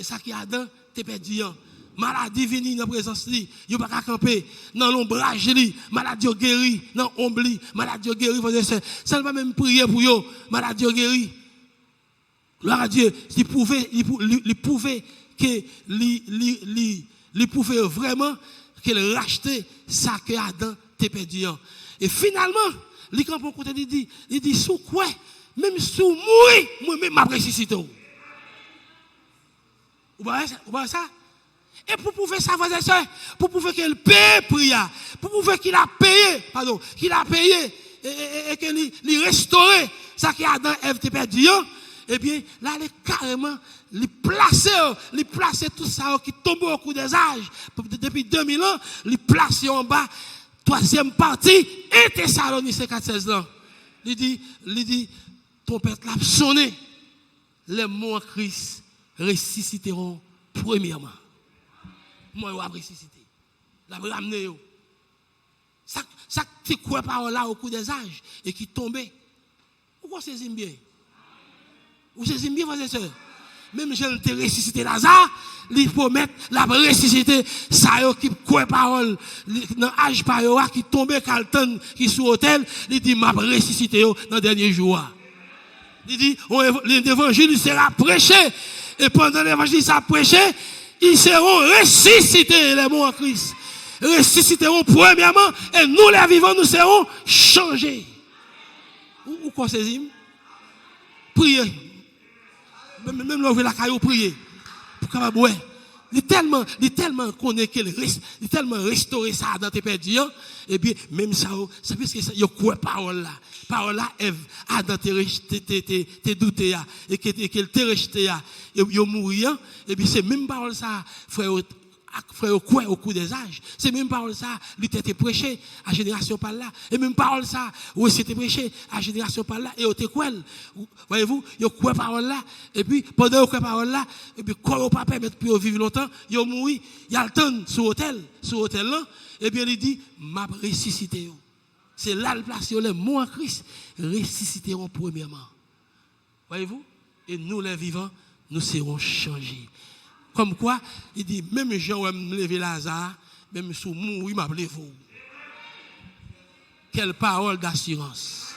ça qui a dans tes perdu. Maladie vini dans présence li, yo pas camper dans l'ombrage li, maladie guéri dans ombre li, maladie guéri ça ne va même prier pour yo, maladie guéri. Gloire à Dieu, il pouvait que il pouvait vraiment qu'il rachetait ça que Adam t'es perdu. Et finalement, li quand on côté il dit sous quoi même sous mourir, moi même m'a ressuscité. Vous voyez ça? Et pour prouver ça, frères et sœurs, pour prouver qu'il paye prière, pour prouver qu'il a payé, et qu'il a restauré ça qui a dans Ève t'es perdu, eh bien, là, il est carrément, il place tout ça qui tombe au cours des âges, depuis 2000 ans, il place en bas, troisième partie, et Thessaloniciens 4:16 ans. Il dit, ton père l'a sonné, les morts en Christ ressusciteront premièrement. Moi, je vais ressusciter. Je vais ramener. Ça qui croit par là au cours des âges et qui tombait. Pourquoi c'est bien? Vous savez bien, frères et sœurs? Même si je ressuscité Lazare, il faut mettre la ressuscité, ça qui croit parole, dans l'âge par qui tombait Carlton, qui sous hôtel, il dit, m'a ressuscité dans le dernier jour. Il dit, l'évangile sera prêché, et pendant l'évangile sera prêché, ils seront ressuscités, les morts en Christ. Ressusciteront premièrement, et nous, les vivants, nous serons changés. Ou quoi, c'est priez. Même l'ouvrir la caillou, priez. Pour capable, ouais. Il est tellement connaît qu'il est tellement restauré ça dans tes perdus. Et puis, même ça, c'est parce que ça, il y a quoi parole là. Parole là, Adam t'es douté, et qu'il t'est rejeté, et il mourir. Et puis, c'est même parole ça, frère, quoi au cours des âges. C'est même parole ça, lui t'était prêché à génération par là. Et même parole ça, où c'était prêché à génération par là, et au quoi. Voyez-vous, il y a quoi parole là, et puis, pendant quoi parole là, et puis, quoi au pas permettre pour vivre longtemps, il a mouru, il a le temps sur hôtel là, et bien il dit, m'a ressuscité. C'est là le place, les mots en Christ, ressusciteront premièrement. Voyez-vous, et nous les vivants, nous serons changés. Comme quoi, il dit, même Jean me lever Lazare, même sous mou, il m'a appelé vous. Quelle parole d'assurance.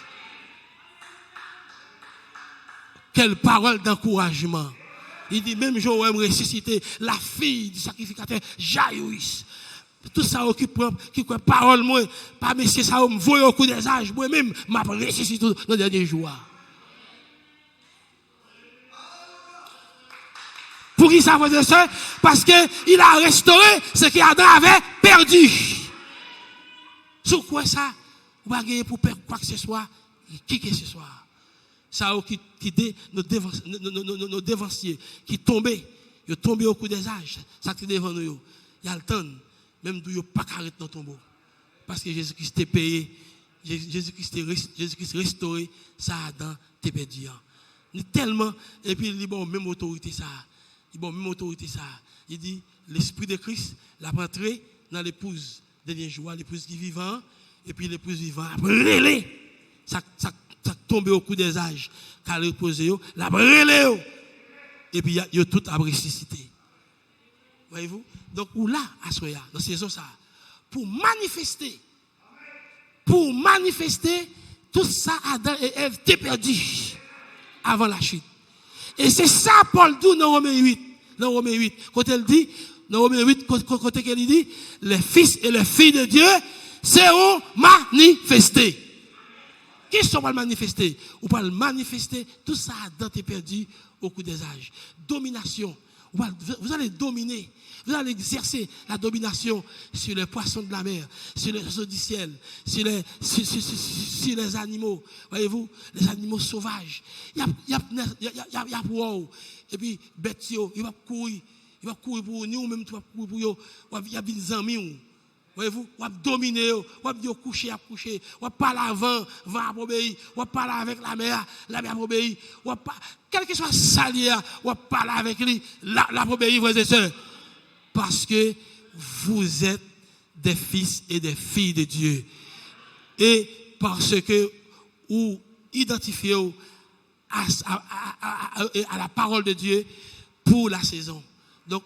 Quelle parole d'encouragement. Il dit, même Jean me ressusciter, la fille du sacrificateur, Jairus. Tout ça qui croit parole, moi, pas monsieur, ça me voit au coup des âges, moi-même, m'a ressuscité dans les derniers jours. Pour qui ça faisait ça? Parce qu'il a restauré ce qu'Adam avait perdu. Sur quoi ça? Vous ne pouvez pas pour perdre quoi que ce soit. Qui que ce soit. Ça qui nos dévanciers, qui tombaient. Ils tombés au coup des âges. Ça qui est devant nous. Il y a le temps. Même d'où il n'y a pas carré dans le tombeau. Parce que Jésus-Christ est payé. Jésus-Christ restauré. Ça Adam t'es perdu. Tellement. Et puis il dit bon, même autorité ça. Bon, même autorité ça. Il dit, l'esprit de Christ l'a rentré dans l'épouse dernier jour, l'épouse qui vivant, et puis l'épouse vivant, brûlé. Ça tombe au coup des âges, car reposé, la brûlé. Et puis, il y a tout à ressusciter. Voyez-vous? Donc, ou là, à Soya, dans cette saison, ça, pour manifester, tout ça, Adam et Ève, t'es perdu avant la chute. Et c'est ça, Paul dit dans Romains 8. Dans Romains 8. Quand elle dit, dans Romains 8, quand elle dit, les fils et les filles de Dieu seront manifestés. Qui sont pas manifestés? Ou pas manifester, tout ça dans tes perdu au cours des âges. Domination. Vous allez dominer. Vous allez exercer la domination sur les poissons de la mer, sur les oiseaux du ciel, sur les animaux. Voyez-vous, les animaux sauvages. Il y a pour et puis bête il va courir pour nous, même tu vas courir pour eux. Il y a des amis. Voyez-vous, on va dominer, on va dire coucher, on va parler avant, va obéir, on va parler avec la mer obéir, quel que soit salier, on va parler avec lui, la obéir, frères et sœurs. Parce que vous êtes des fils et des filles de Dieu. Et parce que vous identifiez à la parole de Dieu pour la saison. Donc,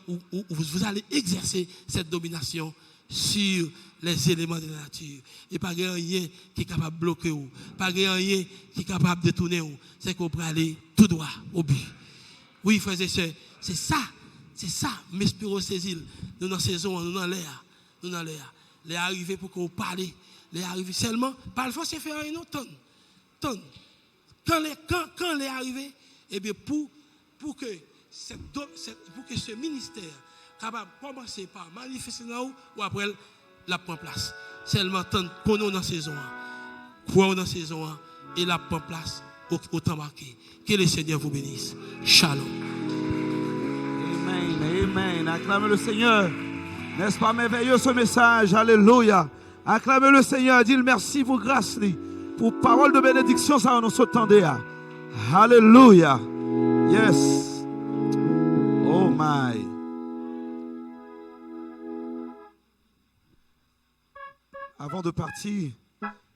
vous allez exercer cette domination sur les éléments de la nature. Et pas rien qui est capable de bloquer ou, pas rien qui est capable de tourner ou. C'est qu'on peut aller tout droit au but. Oui, frères et sœurs, c'est ça, m'espérons saisir. Nous dans la saison, nous dans l'air. Les arrivés pour qu'on parle, les arrivés seulement, par le fond, c'est faire une autre tonne. Quand les arrivés, eh bien, pour que ce ministère capable de commencer par manifester ou après la prend place. Seulement tant qu'on est dans la saison, croyons dans la saison et la prend place au temps marqué. Que le Seigneur vous bénisse. Shalom. Amen. Acclamez le Seigneur. N'est-ce pas merveilleux ce message? Alléluia. Acclamez le Seigneur. Dis merci pour grâce, pour parole de bénédiction, ça nous s'entendait. Alléluia. Yes. Oh my. Avant de partir,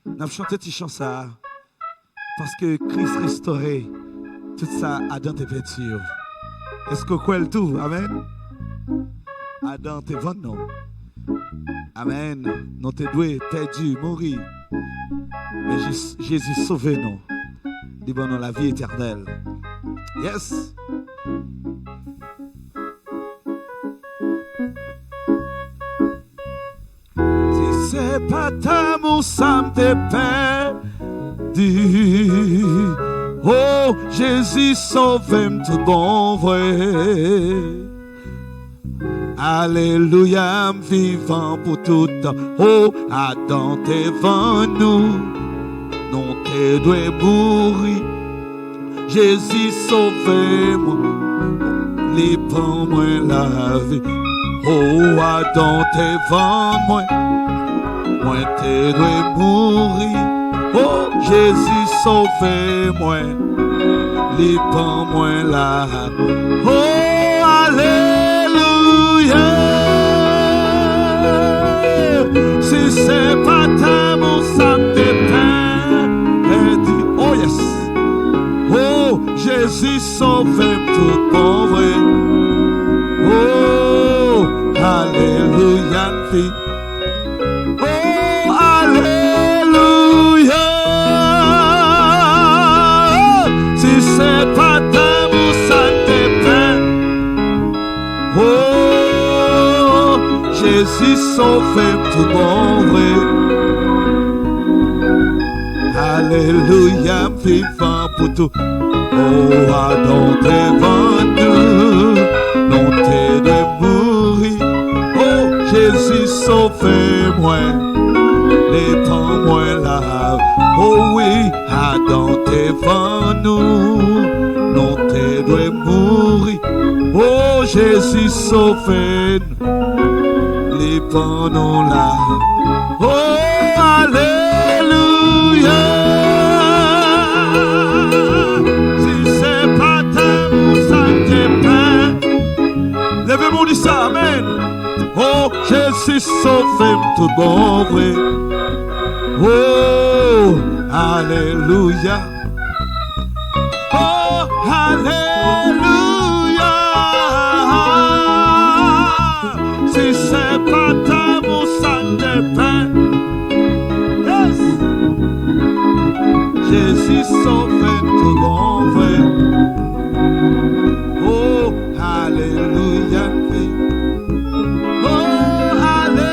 nous avons chanté petit chant ça. Parce que Christ restauré tout ça Adam tes pétures. Est-ce que quoi le tout? Amen. Adam tes vents non. Amen. Nous te doué, perdu, mourir. Mais Jésus sauvé nous. Il donne la vie éternelle. Yes. Si c'est pas ta mon ça te perdu. Oh, Jésus sauve tout bon vrai. Alléluia, vivant pour tout temps. Oh, Adam devant nous, non te dois mourir. Jésus sauve-moi, les prends moi la vie. Oh, Adam devant moi, moi te dois mourir. Oh, Jésus sauve-moi, les prends moi la vie. Oh, alléluia. Si c'est pas ta mon sang de pain, dit, oh yes. Oh, Jésus sauve tout pauvre. Oh, alléluia, fille. Oh, alléluia. Si c'est pas ta mon sang de pain. Oh, Jésus sauve tout pauvre. Alléluia, vivant pour tout. Oh, Adam devant nous, non t'es de mourir. Oh, Jésus sauve-moi, les prends-moi là. Oh oui, Adam devant nous, non t'es de mourir. Oh, Jésus sauve-nous, les prends-nous là. Oh, alléluia. Levez-moi dit ça, amen. Oh, Jésus sauve tout bon vrai. Oh, alléluia. Oh, alléluia. Si c'est pas ta mon sang de pain. Yes. Jésus sauve tout bon vrai. Oh, alléluia. Oh, alléluia.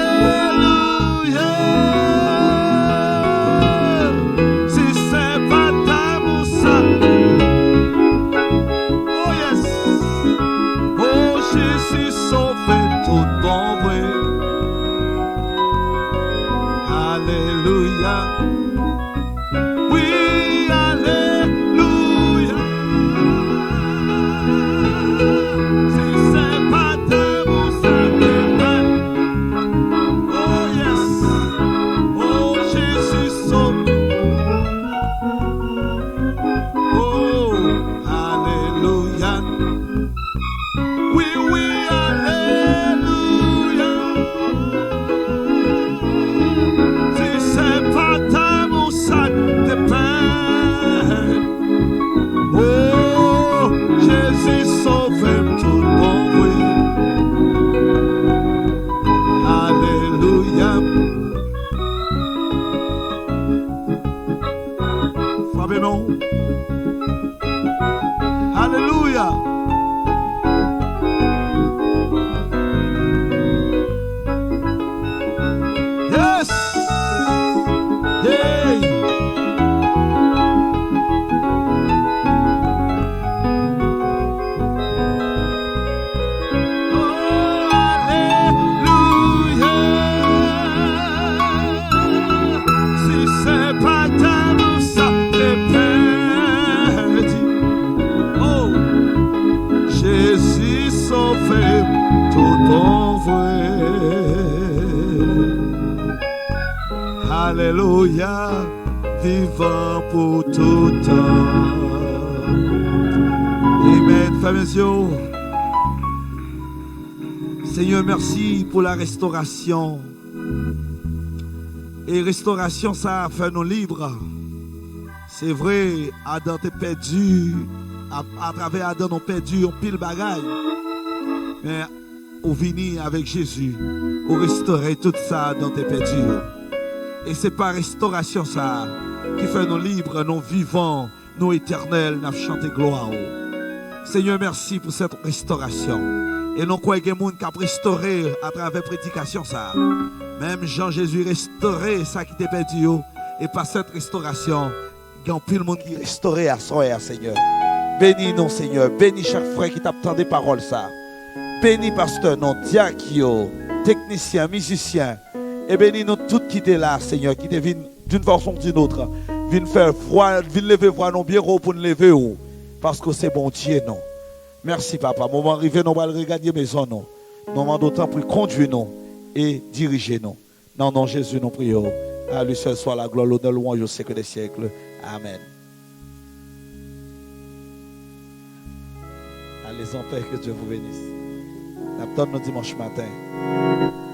Si c'est pas ta mon sang. Oh, yes. Oh, Jésus sauve tout bon vrai. Alléluia. Oui, alléluia. Si c'est pas ta mon sang de pain. Oh yes. Oh Jésus sauve. Oh, alléluia. Oui, oui, alléluia. Si c'est pas ta mon sac de pain. Oh, Jésus sauve tout bon oui. Alléluia. Frappez-moi. Alléluia. Yes. Yay. Oh, alléluia. Si c'est pas ta mon sang de pain. Oh, Jésus sauve tout bon vrai. Alléluia, vivant pour tout temps. Amen, frères et sœurs. Seigneur, merci pour la restauration. Et restauration, ça fait nous libres. C'est vrai, Adam t'es perdu. À travers Adam, on perdu, on pile bagaille. Mais on vini avec Jésus. On restaurer tout ça dans tes perdu. Et c'est par restauration ça qui fait nous libres, nous vivants, nous éternels, nous chanter gloire. Seigneur, merci pour cette restauration. Et nous croyons que les gens qui ont restauré à travers la prédication ça. Même Jean-Jésus restauré ça qui t'est perdu. Et par cette restauration, il y a plus de monde qui est restauré à soi, Seigneur. Bénis nous, Seigneur. Bénis chaque frère qui t'attend des paroles ça. Bénis pasteur, non, diakio, technicien, musicien. Et bénis nous tous qui étaient là, Seigneur, qui étaient d'une façon ou d'une autre. Viens faire voix, viens lever voix non bien pour nous lever. Parce que c'est bon Dieu, non. Merci, papa. Moment arrivé, nous allons regarder maison, non. Nous demandons d'autant pour conduire nous et diriger nous. Dans le nom de Jésus, nous prions. À lui seul soit la gloire, l'honneur, louange au siècle des siècles. Amen. Allez en paix, que Dieu vous bénisse. Nous dimanche matin.